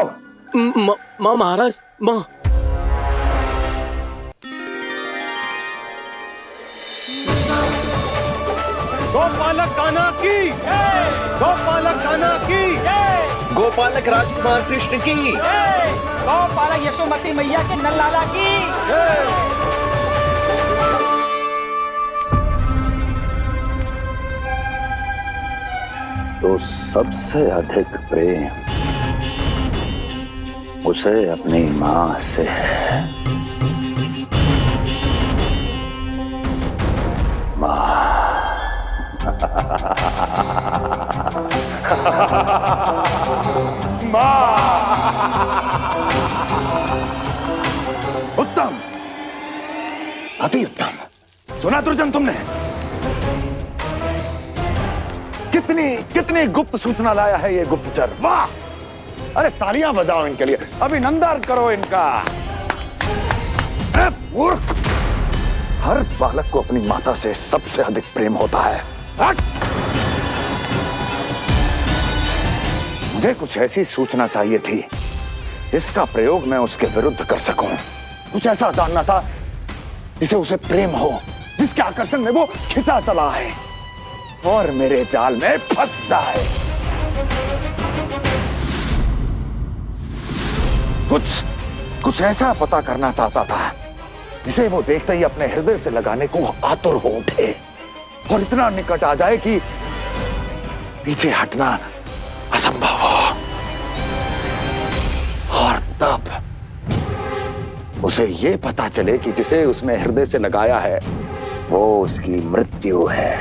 माँ महाराज, माँ। गोपालक कान्हा की, गोपालक कान्हा की, गोपालक राजकुमार कृष्ण की, गोपालक यशोमती मैया के नल लाला की। तो सबसे अधिक प्रेम उसे अपनी मां से है। मां। उत्तम, अति उत्तम। सुना दुर्जन तुमने? कितनी गुप्त सूचना लाया है ये गुप्तचर। वाह! अरे तालियां बजाओ इनके लिए, अभिनंदन करो इनका। मूर्ख! हर बालक को अपनी माता से सबसे अधिक प्रेम होता है। मुझे कुछ ऐसी सूचना चाहिए थी जिसका प्रयोग मैं उसके विरुद्ध कर सकूं। कुछ ऐसा जानना था जिसे उसे प्रेम हो, जिसके आकर्षण में वो खिंचा चला है और मेरे जाल में फंस जाए। कुछ ऐसा पता करना चाहता था जिसे वो देखते ही अपने हृदय से लगाने को आतुर हो उठे और इतना निकट आ जाए कि पीछे हटना असंभव हो। और तब उसे ये पता चले कि जिसे उसने हृदय से लगाया है वो उसकी मृत्यु है।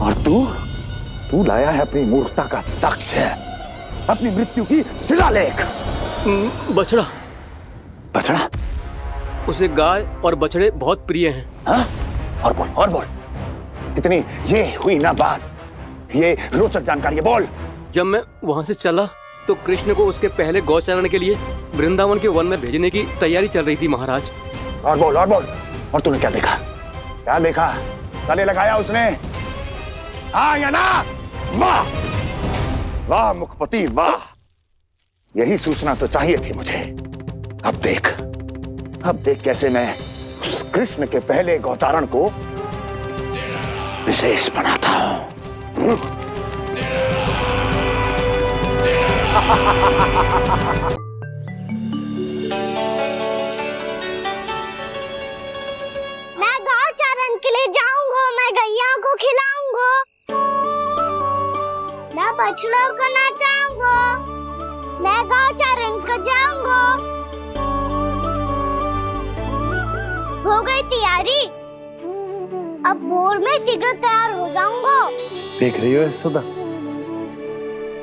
और तू लाया है अपनी मूर्खता का साक्ष्य, अपनी मृत्यु की शिलालेख। बछड़ा। बछड़ा? उसे गाय और बछड़े बहुत प्रिय हैं। हाँ? और बोल कितनी ये हुई ना बात, ये रोचक जानकारी बोल। जब मैं वहां से चला तो कृष्ण को उसके पहले गौचारण के लिए वृंदावन के वन में भेजने की तैयारी चल रही थी महाराज। और बोल। और तूने क्या देखा? गले लगाया उसने? हाँ या ना? वाह वाह मुखपति वाह, यही सूचना तो चाहिए थी मुझे। अब देख कैसे मैं उस कृष्ण के पहले गौचारण को विशेष बनाता हूं। मैं गौचारण के लिए जाऊंगा, मैं गैया को खिलाऊंगा, मैं बछड़ों को नचाऊंगा, मैं गौचारण को जाऊंगा। हो गई तैयारी, अब भोर में शीघ्र तैयार हो जाऊंगा। देख रही हो यशोदा,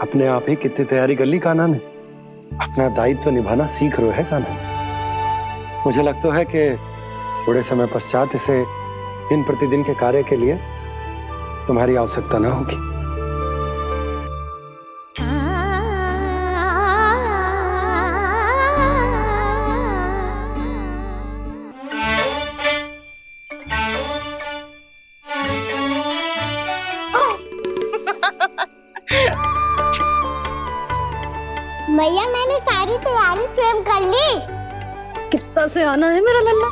अपने आप ही कितनी तैयारी कर ली कान्हा ने। अपना दायित्व निभाना सीख रहे है कान्हा। मुझे लगता है कि थोड़े समय पश्चात इसे दिन प्रतिदिन के कार्य के लिए तुम्हारी आवश्यकता ना होगी। भैया मैंने सारी तैयारी स्वयं कर ली। कितना से आना है मेरा लल्ला?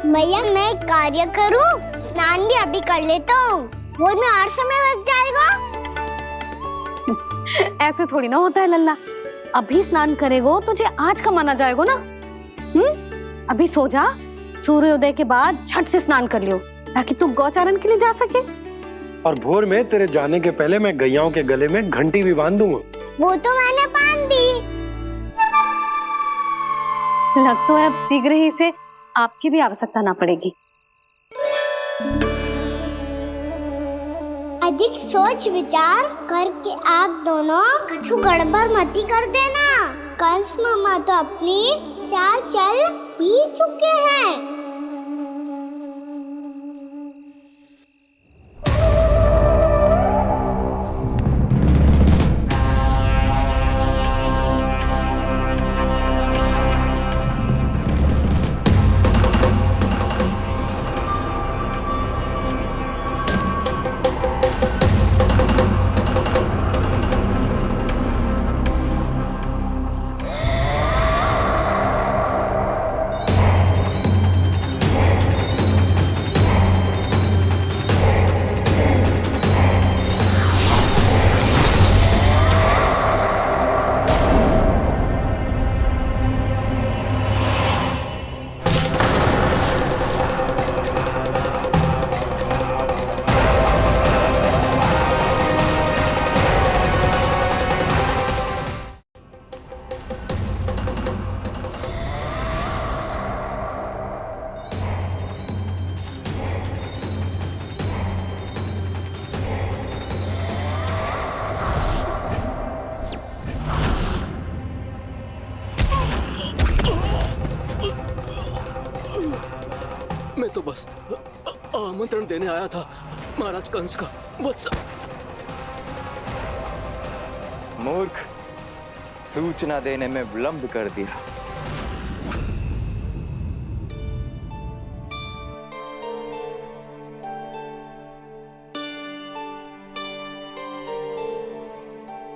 भैया मैं एक कार्य करूं, स्नान भी अभी कर लेता हूँ, वो में और समय लग जाएगा। ऐसे थोड़ी ना होता है लल्ला, अभी स्नान करेगो तुझे आज का माना जाएगा ना। अभी सो जा, सूर्योदय के बाद झट से स्नान कर लियो ताकि तू गौचारण के लिए जा सके। और भोर में तेरे जाने के पहले मैं गैयाओं के गले में घंटी भी बांध दूंगा। वो तो मैंने बांध दी। लग तो है अब शीघ्र ही से आपकी भी आवश्यकता ना पड़ेगी। अधिक सोच विचार करके आप दोनों कछु गड़बड़ मती कर देना। कंस मामा तो अपनी चाल चल ही चुके हैं। मैं तो बस आमंत्रण देने आया था महाराज कंस का। वत्स मूर्ख, सूचना देने में विलंब कर दिया।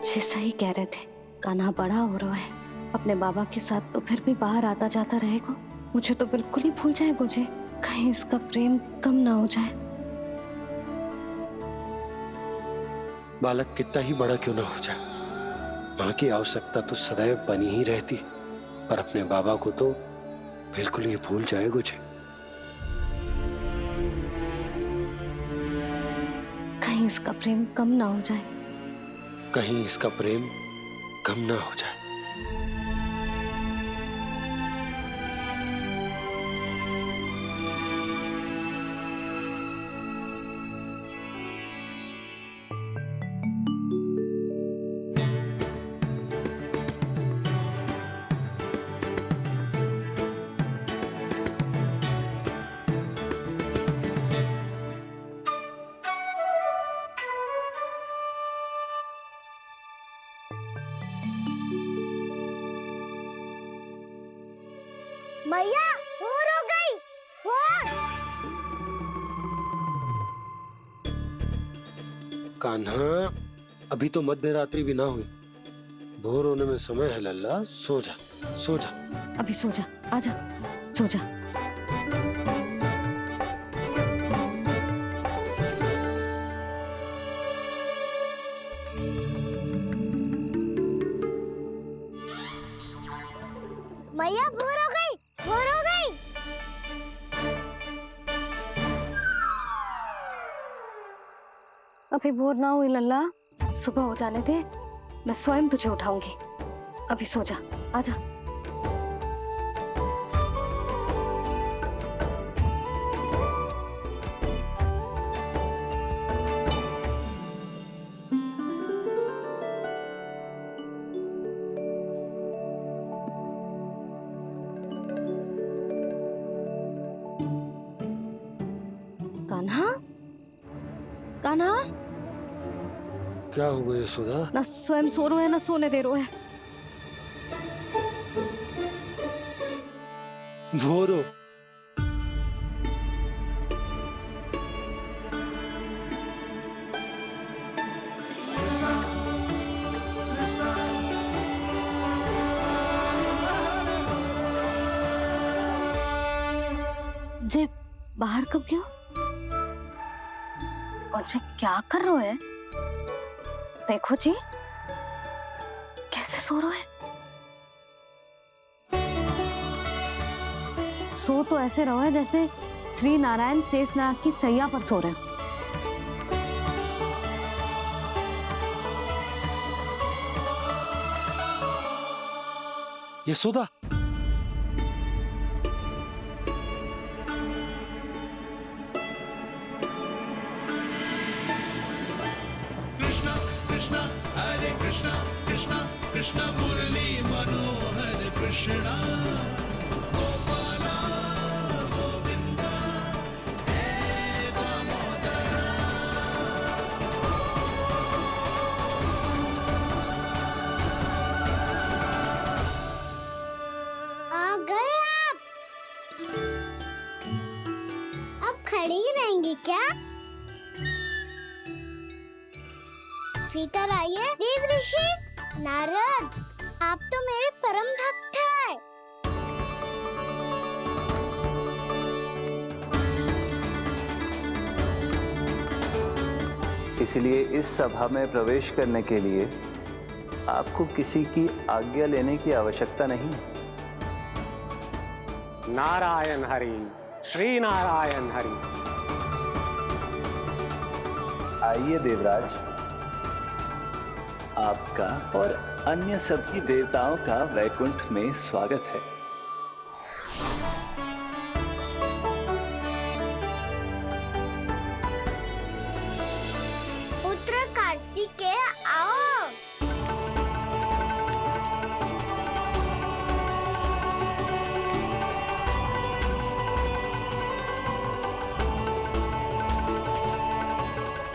जैसा ही कह रहे थे, कान्हा बड़ा हो रहा है, अपने बाबा के साथ तो फिर भी बाहर आता जाता रहेगा। मुझे तो बिल्कुल ही भूल जाए मुझे, कहीं इसका प्रेम कम ना हो जाए। बालक कितना ही बड़ा क्यों ना हो जाए, माँ की आवश्यकता तो सदैव बनी ही रहती, पर अपने बाबा को तो बिल्कुल ही भूल जाए मुझे। कहीं इसका प्रेम कम ना हो जाए। कहीं इसका प्रेम कम ना हो जाए। मैया भोर हो गई। भोर। कान्हा, अभी तो मध्य रात्रि भी ना हुई। भोर होने में समय है लल्ला, सो जा सो जा। अभी सो जा, आजा सो जा। मैया भोर हो गई। भोर हो गई। अभी भोर ना हुई लल्ला, सुबह हो जाने दे, मैं स्वयं तुझे उठाऊंगी। अभी सो जा, आजा। कान्हा, कान्हा, क्या हो गया यशोदा? ना स्वयं सो रहे है ना सोने दे रहे है। भोर हो। जे बाहर कब गयो? और जे क्या कर रहे है? देखो जी, कैसे सो रहे हैं। सो तो ऐसे रहो है जैसे श्री नारायण शेषनाग की सैया पर सो रहे हैं। यशोदा, कृष्णा हरे कृष्णा कृष्णा कृष्णा मुरली मनोहर कृष्णा गोपाला गोविंदा हे दामोदरा। आ गए आप। अब खड़ी ही रहेंगी क्या? भीतर आइए। देव ऋषि नारद, आप तो मेरे परम भक्त हैं। इसलिए इस सभा में प्रवेश करने के लिए आपको किसी की आज्ञा लेने की आवश्यकता नहीं है। नारायण हरि, श्री नारायण हरि। आइए देवराज, आपका और अन्य सभी देवताओं का वैकुंठ में स्वागत है। पुत्र कार्तिकेय आओ।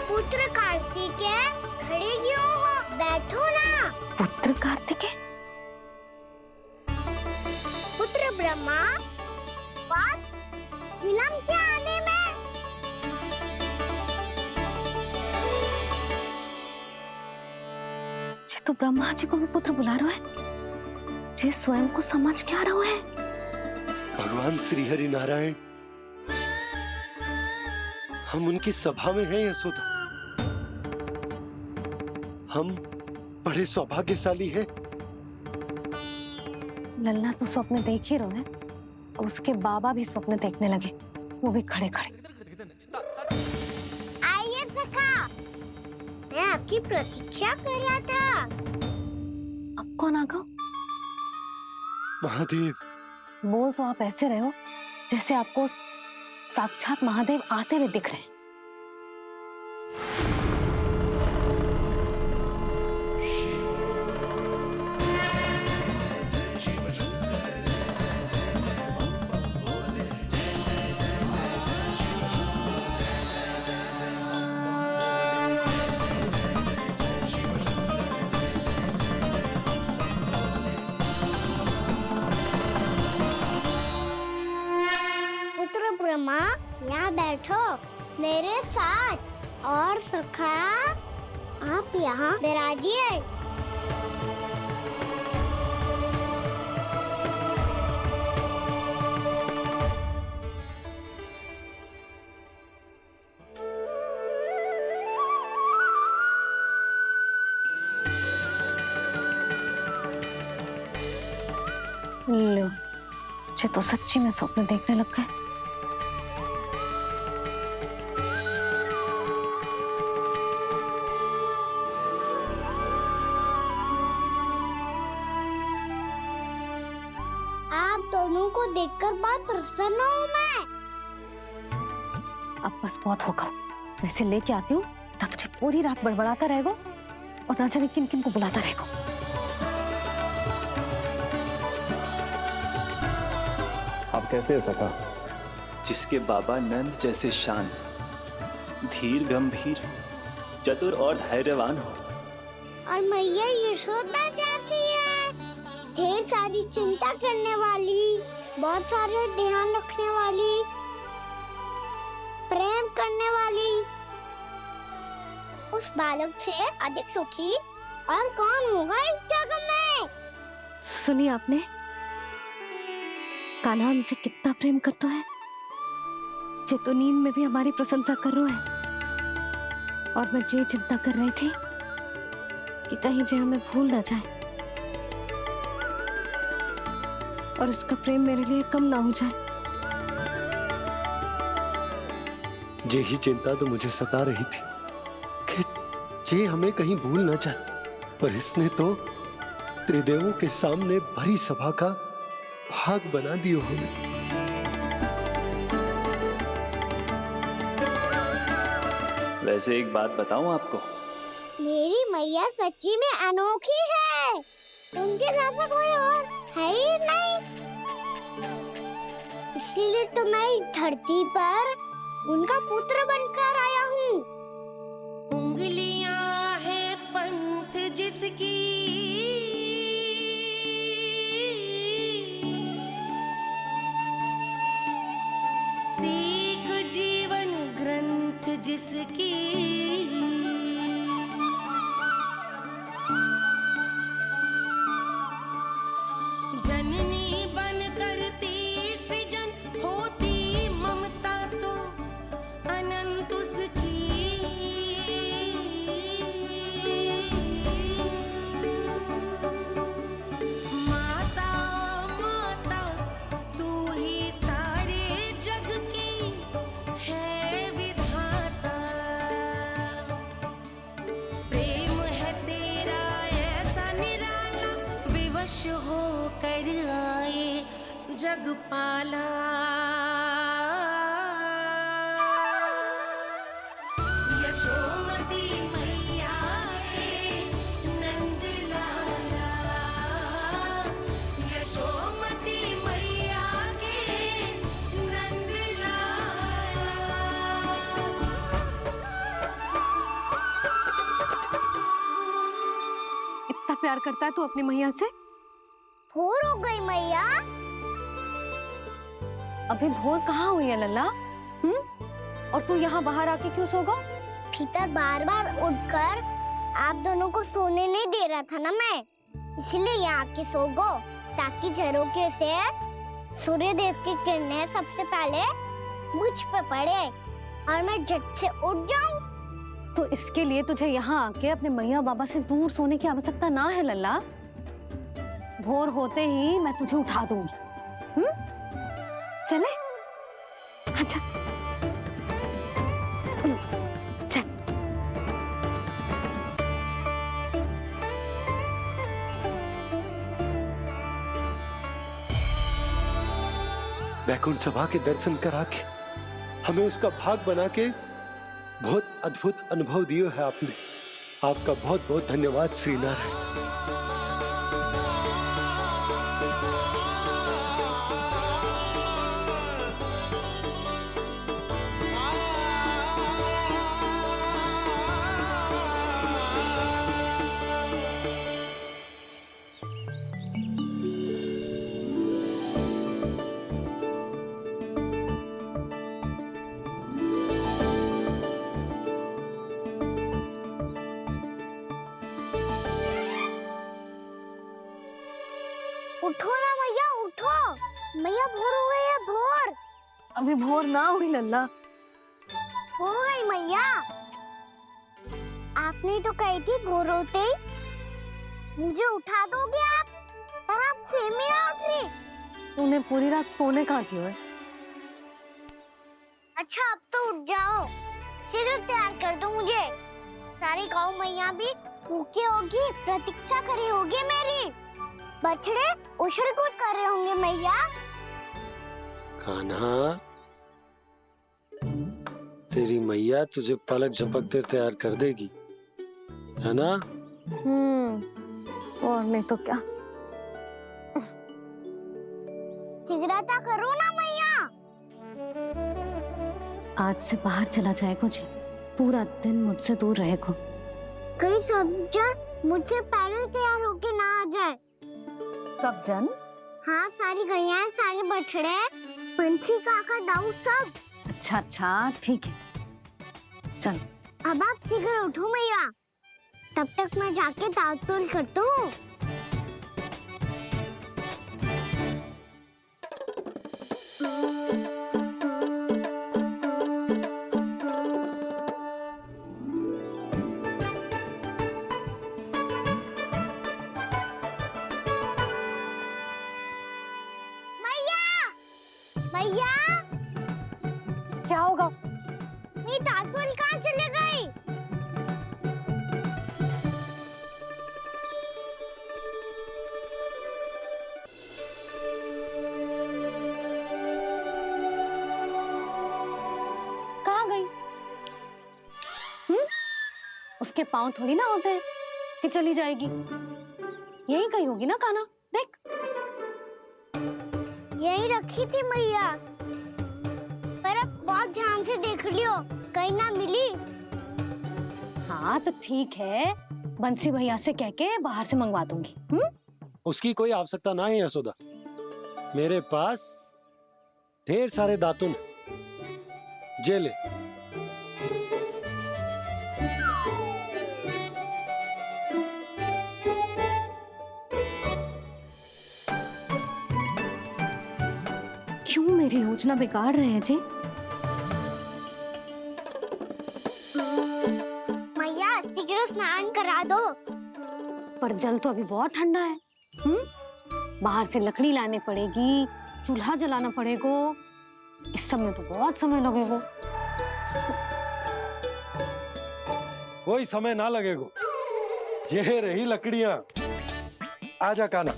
पुत्र कार्तिकेय खड़े क्यों हो? बैठो ना। पुत्र कार्तिकेय? पुत्र ब्रह्मा, बात विलंब क्या आने में? जी तो ब्रह्मा जी को भी पुत्र बुला रहे हैं। जी स्वयं को समझ क्या रहे हैं? भगवान श्री हरि नारायण, हम उनकी सभा में हैं यशोदा। हम बड़े सौभाग्यशाली हैं। लल्ला तो स्वप्न देख ही रहे हैं, उसके बाबा भी स्वप्न देखने लगे, वो भी खड़े खड़े। आइए सखा, मैं आपकी प्रतीक्षा कर रहा था। अब कौन आ गया? महादेव। बोल तो आप ऐसे रहे हो जैसे आपको साक्षात महादेव आते हुए दिख रहे हैं। पुत्र ब्रह्मा, यहाँ बैठो मेरे साथ। और सखा, आप यहाँ विराजिए। लो, मुझे तो सच्ची में स्वप्न देखने लग गए। आप दोनों को देखकर बहुत प्रसन्न हूँ मैं। अब बस बहुत होगा। मैं इसे लेके आती हूँ ना, तुझे पूरी रात बड़बड़ाता रहेगा और ना जाने किन किन को बुलाता रहेगा। आप कैसे है सखा? जिसके बाबा नंद जैसे शान, धीर गंभीर, चतुर और धैर्यवान हो। और मैया यशोदा जैसी है, ढेर सारी चिंता करने वाली, बहुत सारे ध्यान रखने वाली, प्रेम करने वाली। उस बालक से अधिक सुखी और कौन होगा इस जगत में? सुनिए आपने, कान्हा हमसे कितना प्रेम करता है। जे तो नींद में भी हमारी प्रशंसा कर रहा है। और मैं ये चिंता कर रही थी कि कहीं जे हमें भूल ना जाए और इसका प्रेम मेरे लिए कम ना हो जाए। यही चिंता तो मुझे सता रही थी कि जे हमें कहीं भूल ना जाए, पर इसने तो त्रिदेवों के सामने भरी सभा का भाग बना दियो हमें। वैसे एक बात बताऊं आपको, मेरी मैया सच्ची में अनोखी है। उनके जैसा कोई और है ही नहीं। इसीलिए तो मैं इस धरती पर उनका पुत्र बनकर आया हूँ। उंगलियां है पंथ जिसकी, सीख जीवन ग्रंथ जिसकी, जननी बन करती सृजन होती ममता तो अनंत उसकी। माता माता तू ही सारे जग की है विधाता। प्रेम है तेरा ऐसा निराला, विवश हो कर आए जग पाला। यशोमती मैया के नंद लाला, यशोमती मैया के नंद लाला। इतना प्यार करता है तू अपनी मैया से? भोर हो गई मैया। अभी भोर कहाँ हुई है लल्ला? और तू यहाँ बाहर आके क्यों सो गया? भीतर बार बार उठकर आप दोनों को सोने नहीं दे रहा था ना मैं, इसलिए यहाँ आके सो गो, ताकि झरोखे से सूर्य देव की किरणें सबसे पहले मुझ पे पड़े और मैं झट से उठ जाऊं। तो इसके लिए तुझे यहाँ आके अपने मैया बाबा से दूर सोने की आवश्यकता ना है लल्ला। भोर होते ही मैं तुझे उठा दूंगी। चले? अच्छा चल। वैकुंठ सभा के दर्शन करा के हमें उसका भाग बना के बहुत अद्भुत अनुभव दिए है आपने। आपका बहुत बहुत धन्यवाद श्री नारायण। उठो ना मैया, उठो। मैया भोर हो गई है, भोर। अभी भोर ना हुई लल्ला। हो गई मैया। आपने तो कही थी भोर होते ही मुझे उठा दोगे आप, और आप फिर भी ना उठी। तूने पूरी रात सोने कहाँ की है? अच्छा अब तो उठ जाओ, शीघ्र तैयार कर दो मुझे। सारी गाँव मैया भी भूखी होगी, प्रतीक्षा करी होगी मेरी। बछड़े उछल कूद कर रहे होंगे मैया। कान्हा, तेरी मैया तुझे पलक झपकते तैयार कर देगी, है ना? और नहीं तो क्या। शीघ्रता करो ना मैया। आज से बाहर चला जाएगा जी, पूरा दिन मुझसे दूर रहेगा। कहीं सब जन मुझसे पहले तैयार होके ना आ जाए। सब जन? हाँ, सारी गैया, सारे बछड़े, पंछी, काका, दाऊ सब। अच्छा अच्छा ठीक है, चल। अब आप शीघ्र उठो मैया, तब तक मैं जाके ताल-तोल करता हूँ। मैया, क्या होगा? मेरी ताल-तोल कहाँ चले गई? कहाँ गई? उसके पाँव थोड़ी ना होते हैं कि चली जाएगी। यही कहीं होगी ना कान्हा, देख। यही रखी थी मैया, पर अब बहुत ध्यान से देख लियो, कहीं ना मिली। हाँ तो ठीक है, बंसी भैया से कह के बाहर से मंगवा दूंगी। उसकी कोई आवश्यकता ना है यशोदा, मेरे पास ढेर सारे दातुन, जे ले। क्यों मेरी योजना बिगाड़ रहे हैं जी? मैया शीघ्र स्नान करा दो। पर जल तो अभी बहुत ठंडा है। बाहर से लकड़ी लाने पड़ेगी, चूल्हा जलाना पड़ेगा, इस सब में तो बहुत समय लगेगा। कोई समय ना लगेगा, ये रही लकड़ियां। आजा कान्हा।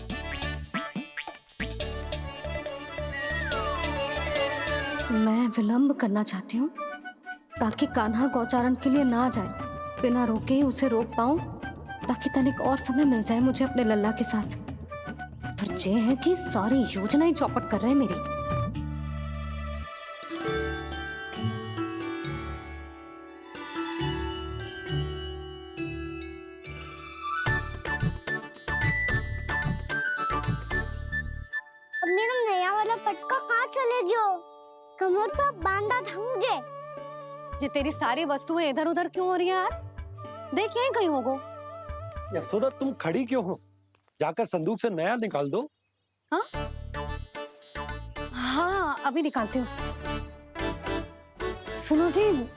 मैं विलंब करना चाहती हूँ ताकि कान्हा गौचारण के लिए ना जाए, बिना रोके ही उसे रोक पाऊं, ताकि तनिक और समय मिल जाए मुझे अपने लल्ला के साथ। पर ये है कि सारी योजना ही चौपट कर रहे हैं मेरी। अब मेरा नया वाला पटका कहाँ चले गयो? कमर पर बांधा था मुझे। ये तेरी सारी वस्तुएं इधर उधर क्यों हो रही है आज? देख यहीं कहीं होगो। यशोदा तुम खड़ी क्यों हो? जाकर संदूक से नया निकाल दो। हाँ हाँ अभी निकालती हूँ। सुनो जी,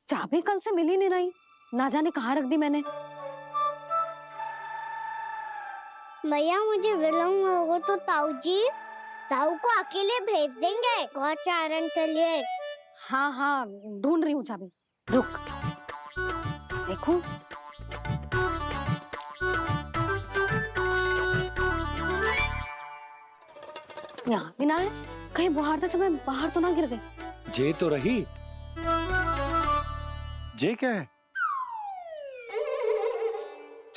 चाबी कल से मिल ही नहीं रही, ना जाने कहाँ रख दी मैंने। मैया मुझे विलम्ब होगा तो ताऊ को अकेले भेज देंगे गौचारण के लिए। हाँ हाँ ढूंढ रही हूँ चाबी, रुक। देखूं। यहाँ भी ना है, कहीं बुहारते समय बाहर तो ना गिर गए। जे तो रही। जे क्या है?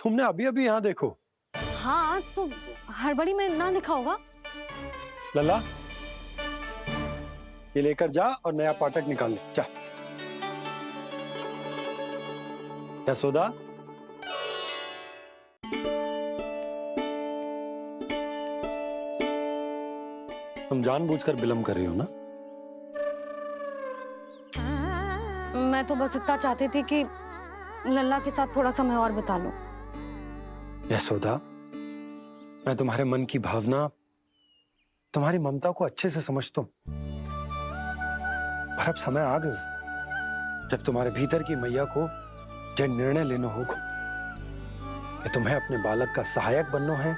तुमने अभी अभी यहाँ देखो। हाँ तो हड़बड़ी में ना दिखा होगा। लला, ये लेकर जा और नया पाठक निकाल ले। जा यशोदा, तुम जानबूझकर विलंब कर रही हो ना? मैं तो बस इतना चाहती थी कि लल्ला के साथ थोड़ा समय और बिता लूं। यशोदा, मैं तुम्हारे मन की भावना, तुम्हारी ममता को अच्छे से समझता हूं। पर अब समय आ गया जब तुम्हारे भीतर की मैया को यह निर्णय लेना होगा कि तुम्हें अपने बालक का सहायक बनना है,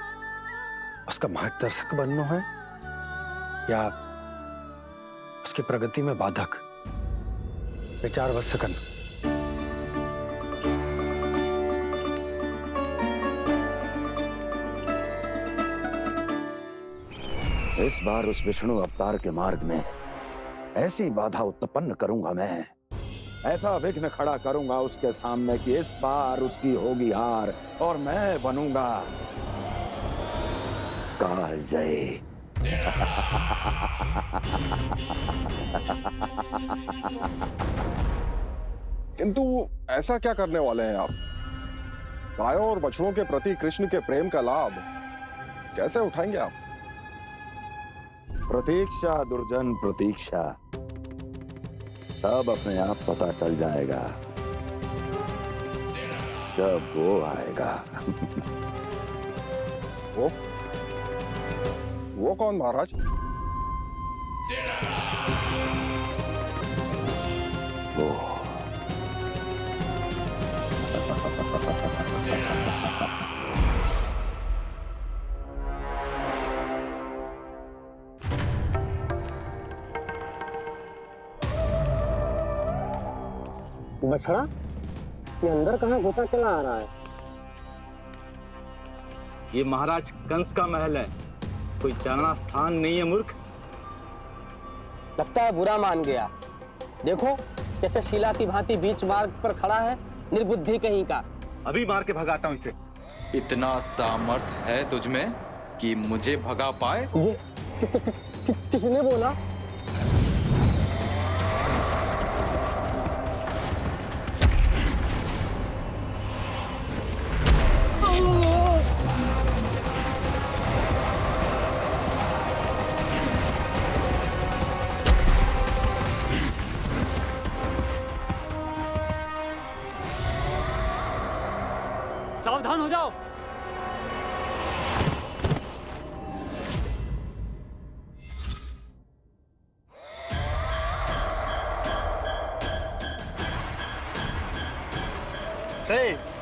उसका मार्गदर्शक बनना है, या उसकी प्रगति में बाधक। विचार अवश्य करना। इस बार उस विष्णु अवतार के मार्ग में ऐसी बाधा उत्पन्न करूंगा मैं, ऐसा विघ्न खड़ा करूंगा उसके सामने कि इस बार उसकी होगी हार और मैं बनूंगा कालजयी। किंतु ऐसा क्या करने वाले हैं आप? गायों और बछड़ों के प्रति कृष्ण के प्रेम का लाभ कैसे उठाएंगे आप? प्रतीक्षा दुर्जन प्रतीक्षा, सब अपने आप पता चल जाएगा जब वो आएगा। वो कौन महाराज? वो बछड़ा, ये अंदर कहाँ घुसा चला आ रहा है? ये महाराज कंस का महल है, कोई चारणा स्थान नहीं है मूर्ख। लगता है बुरा मान गया। देखो कैसे शीला की भांति बीच मार्ग पर खड़ा है, निर्बुद्धि कहीं का। अभी मार के भगाता हूँ इसे। इतना सामर्थ है तुझमें कि मुझे भगा पाए? ये किसने बोला? सावधान हो जाओ।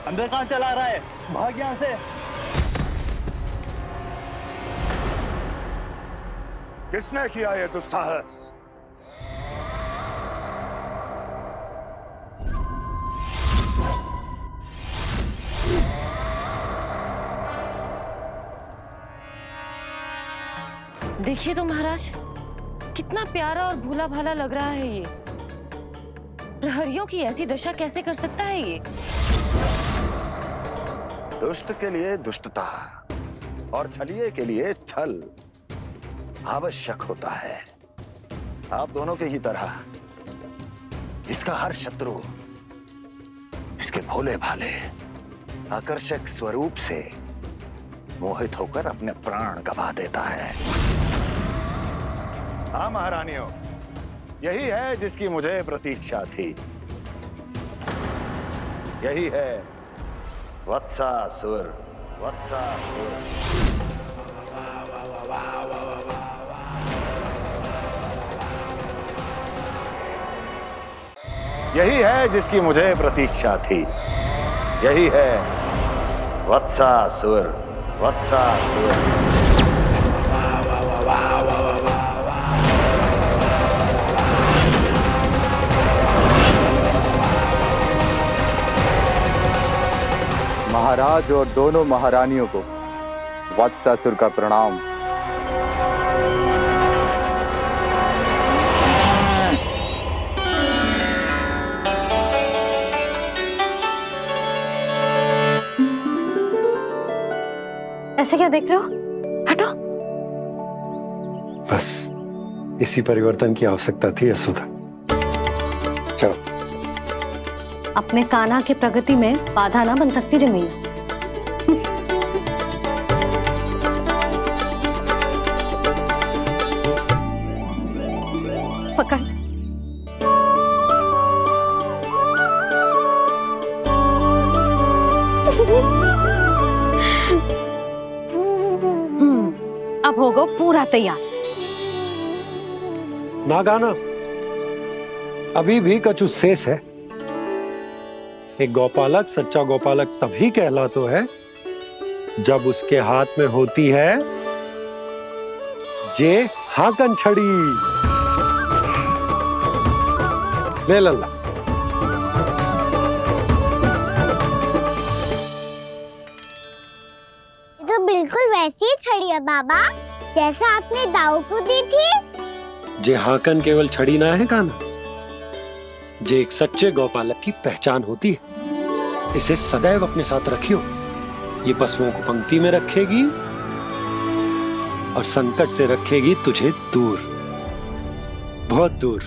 अंदर कहाँ चला रहा है? भाग यहाँ से। किसने किया ये दुस्साहस? देखिए तो महाराज, कितना प्यारा और भोला भाला लग रहा है ये। प्रहरियों की ऐसी दशा कैसे कर सकता है ये? दुष्ट के लिए दुष्टता और छलिए के लिए छल आवश्यक होता है। आप दोनों के ही तरह इसका हर शत्रु इसके भोले भाले आकर्षक स्वरूप से मोहित होकर अपने प्राण गंवा देता है। हाँ महारानियों, यही है जिसकी मुझे प्रतीक्षा थी। यही है वत्सासुर। वत्सासुर यही है जिसकी मुझे प्रतीक्षा थी। यही है वत्सासुर। वत्सासुर महाराज और दोनों महारानियों को वत्सासुर का प्रणाम। ऐसे क्या देख रहे हो? हटो। बस इसी परिवर्तन की आवश्यकता थी यशोदा। चलो। अपने कान्हा के प्रगति में बाधा ना बन सकती जमीन। पकड़। अब होगा पूरा तैयार। ना गाना, अभी भी कछु शेष है। एक गौपालक सच्चा गौपालक तभी कहलाता है जब उसके हाथ में होती है जे हाकन छड़ी। ले लल्ला। तो बिल्कुल वैसी ही छड़ी है बाबा जैसा आपने दाऊ को दी थी। जे हाकन केवल छड़ी ना है कान्हा, जे एक सच्चे गौपालक की पहचान होती है। इसे सदैव अपने साथ रखियो। ये पशुओं को पंक्ति में रखेगी और संकट से रखेगी तुझे दूर, बहुत दूर।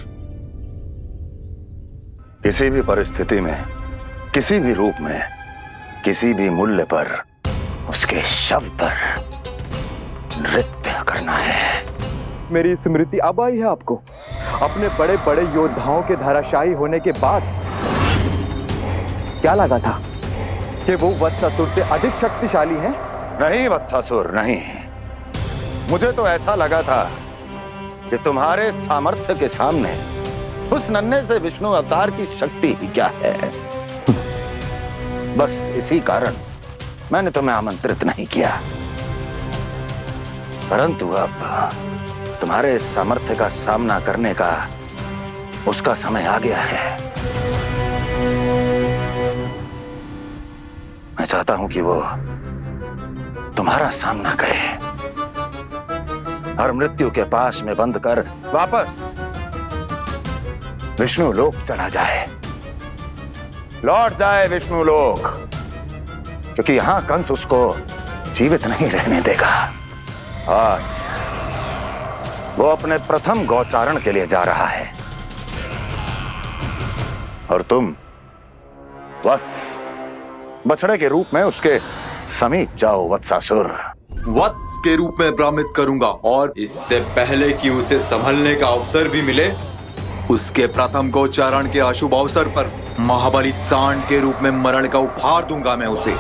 किसी भी परिस्थिति में, किसी भी रूप में, किसी भी मूल्य पर उसके शव पर नृत्य करना है। मेरी स्मृति अब आई है आपको? अपने बड़े बड़े योद्धाओं के धराशायी होने के बाद क्या लगा था कि वो वत्सासुर से अधिक शक्तिशाली हैं? नहीं वत्सासुर, नहीं। मुझे तो ऐसा लगा था कि तुम्हारे सामर्थ्य के सामने उस नन्हे से विष्णु अवतार की शक्ति ही क्या है। बस इसी कारण मैंने तुम्हें आमंत्रित नहीं किया। परंतु अब तुम्हारे सामर्थ्य का सामना करने का उसका समय आ गया है। मैं चाहता हूं कि वो तुम्हारा सामना करे और मृत्यु के पाश में बंद कर वापस विष्णु लोक चला जाए, लौट जाए विष्णु लोक, क्योंकि यहां कंस उसको जीवित नहीं रहने देगा। आज वो अपने प्रथम गौचारण के लिए जा रहा है और तुम वत्स बछड़े के रूप में उसके समीप जाओ वत्सासुर। वत्स के रूप में भ्रमित करूंगा और इससे पहले कि उसे संभलने का अवसर भी मिले, उसके प्रथम गोचारण के अशुभ अवसर पर महाबली सांड के रूप में मरण का उपहार दूंगा मैं उसे।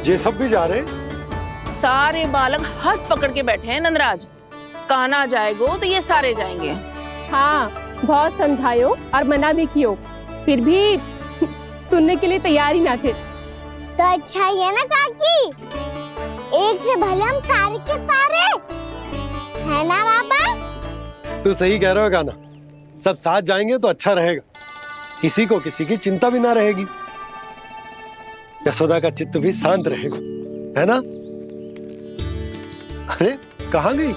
ये सब भी जा रहे? सारे बालक हाथ पकड़ के बैठे हैं नंदराज। कान्हा जाएगो तो ये सारे जाएंगे। हाँ, बहुत समझायो और मना भी कियो, फिर भी सुनने के लिए तैयार ही ना थे। तो अच्छा ही है ना काकी, एक से भले हम सारे के सारे, है ना बाबा? तू सही कह रहा हो गाना, सब साथ जाएंगे तो अच्छा रहेगा, किसी को किसी की चिंता भी ना रहेगी, यशोदा का चित्त भी शांत रहेगा, है ना? अरे कहाँ गई?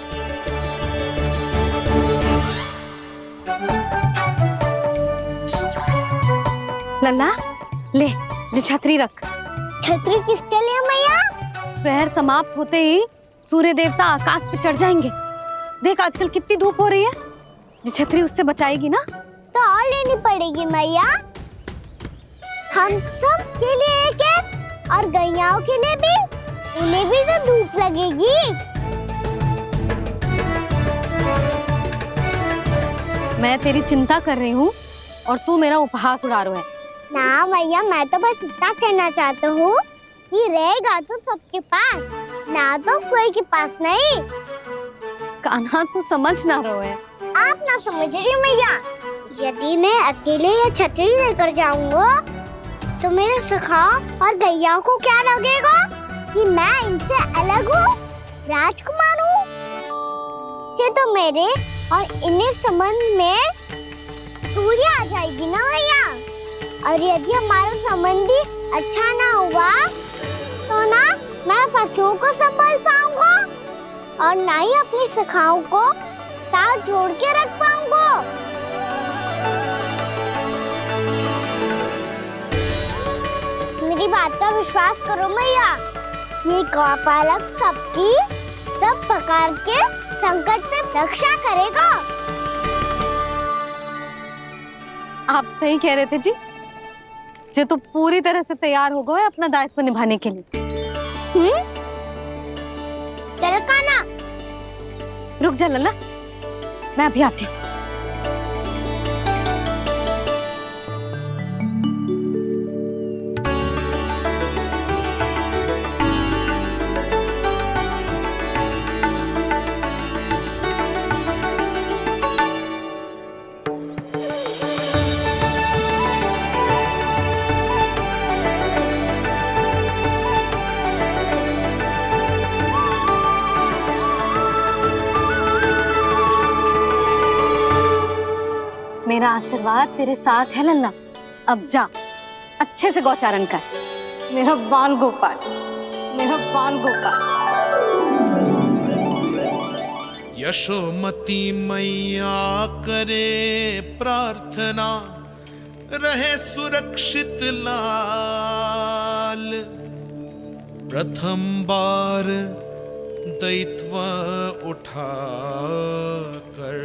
लल्ला ले, जो छतरी रख। छतरी किसके लिए मैया? प्रहर समाप्त होते ही सूर्य देवता आकाश पे चढ़ जाएंगे। देख आजकल कितनी धूप हो रही है, जो छतरी उससे बचाएगी ना। तो और लेनी पड़ेगी मैया, हम सब के लिए एक एक और गैयाओं के लिए भी, उन्हें भी तो धूप लगेगी। मैं तेरी चिंता कर रही हूँ और तू मेरा उपहास उड़ा रहा है। ना भैया, मैं तो बस इतना कहना चाहता हूँ कि रहेगा तो सबके पास, ना तो कोई के पास नहीं। कान्हा तू समझ ना रहो है। आप ना समझ रही मैया, यदि मैं अकेले ये छतरी लेकर जाऊंगा तो मेरे सखा और गैयाओं को क्या लगेगा कि मैं इनसे अलग हूँ, राजकुमार हूँ। से तो मेरे और इन्हें संबंध में दूरी आ जाएगी ना भैया। और यदि हमारा संबंधी अच्छा ना हुआ तो ना मैं पशुओं को संभाल पाऊंगा और ना ही अपनी सखाओं को साथ जोड़ के रख पाऊंगा। मेरी बात का विश्वास करो मैया, ये गौपालक सबकी सब प्रकार के संकट से रक्षा करेगा। आप सही कह रहे थे जी। जे तो पूरी तरह से तैयार हो गए अपना दायित्व निभाने के लिए। चल काना। रुक जा लल्ला, मैं अभी आती हूँ। मेरा आशीर्वाद तेरे साथ है लल्ला। अब जा अच्छे से गौचारण कर। मेरा बाल गोपाल, मेरा बाल गोपाल। यशोमती मैया करे प्रार्थना, रहे सुरक्षित लाल। प्रथम बार दैत्व उठा कर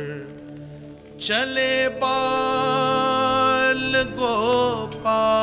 चले बाल गोपाल।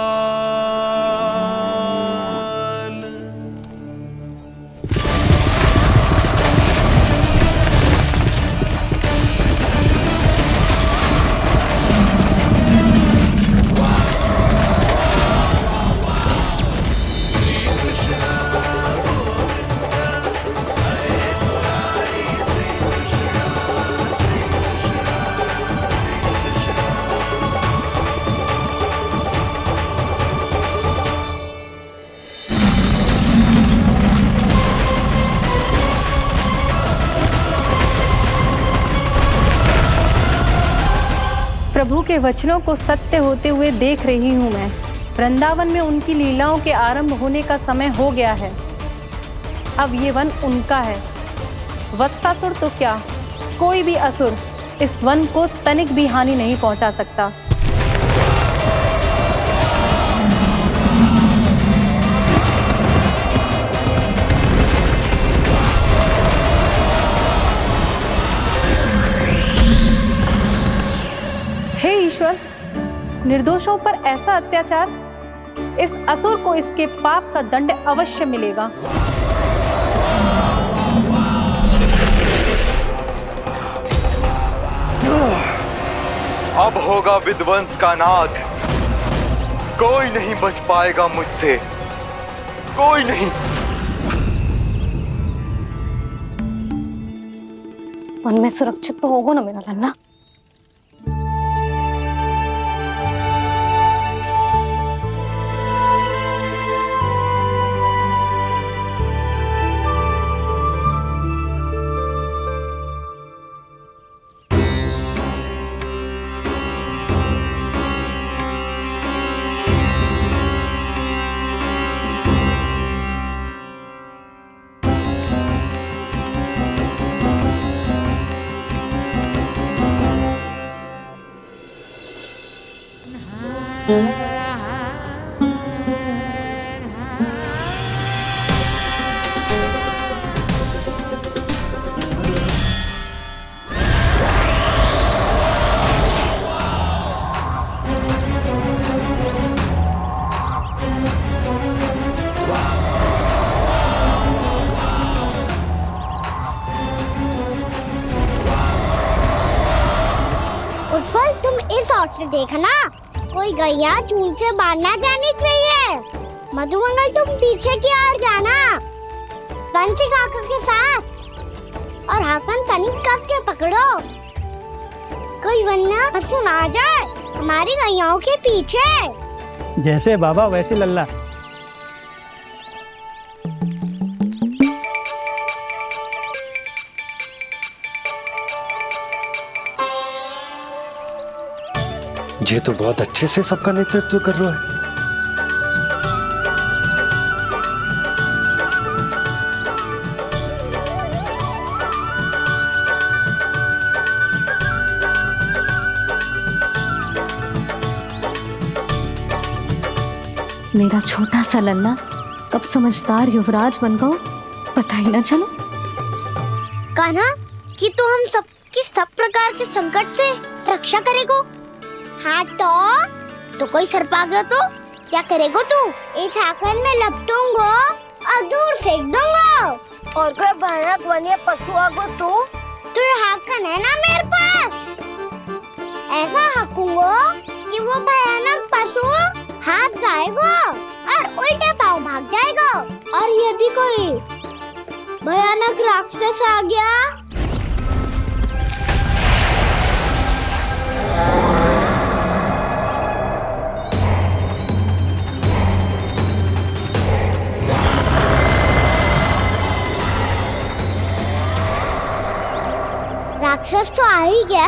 प्रभु के वचनों को सत्य होते हुए देख रही हूँ मैं। वृंदावन में उनकी लीलाओं के आरंभ होने का समय हो गया है। अब ये वन उनका है। वत्सासुर तो क्या, कोई भी असुर इस वन को तनिक भी हानि नहीं पहुंचा सकता। हे ईश्वर, निर्दोषों पर ऐसा अत्याचार, इस असुर को इसके पाप का दंड अवश्य मिलेगा। अब होगा विध्वंस का नाद। कोई नहीं बच पाएगा मुझसे, कोई नहीं। वन में सुरक्षित तो होगा ना मेरा लल्ला। उत्पल, तुम इस ओर से देखना, कोई गैया चून से बाहर ना जानी चाहिए। मधुमंगल, तुम पीछे की ओर जाना, कंसी काका के साथ, और हाकन तनिक कस के पकड़ो, कोई वरना पशु ना जाए हमारी गैयाओं के पीछे। जैसे बाबा वैसे लल्ला। ये तो बहुत अच्छे से सबका नेतृत्व कर रहा है। मेरा छोटा सा लल्ला कब समझदार युवराज बन गो पता ही ना चलो। कान्हा, कि तू हम सब की सब प्रकार के संकट से रक्षा करेगो। हाँ तो कोई सर्प आ गया तो क्या करेगो तू? इस हाकन में लपटूंगा और दूर फेंक दूंगा। और कोई भयानक वन्य पशु आगो तो ये हाकन है ना मेरे पास, ऐसा हाकूंगा कि वो भयानक पशु हाथ जाएगा और उल्टे पांव भाग जाएगा। और यदि कोई भयानक राक्षस आ गया राक्षस तो आ ही गया।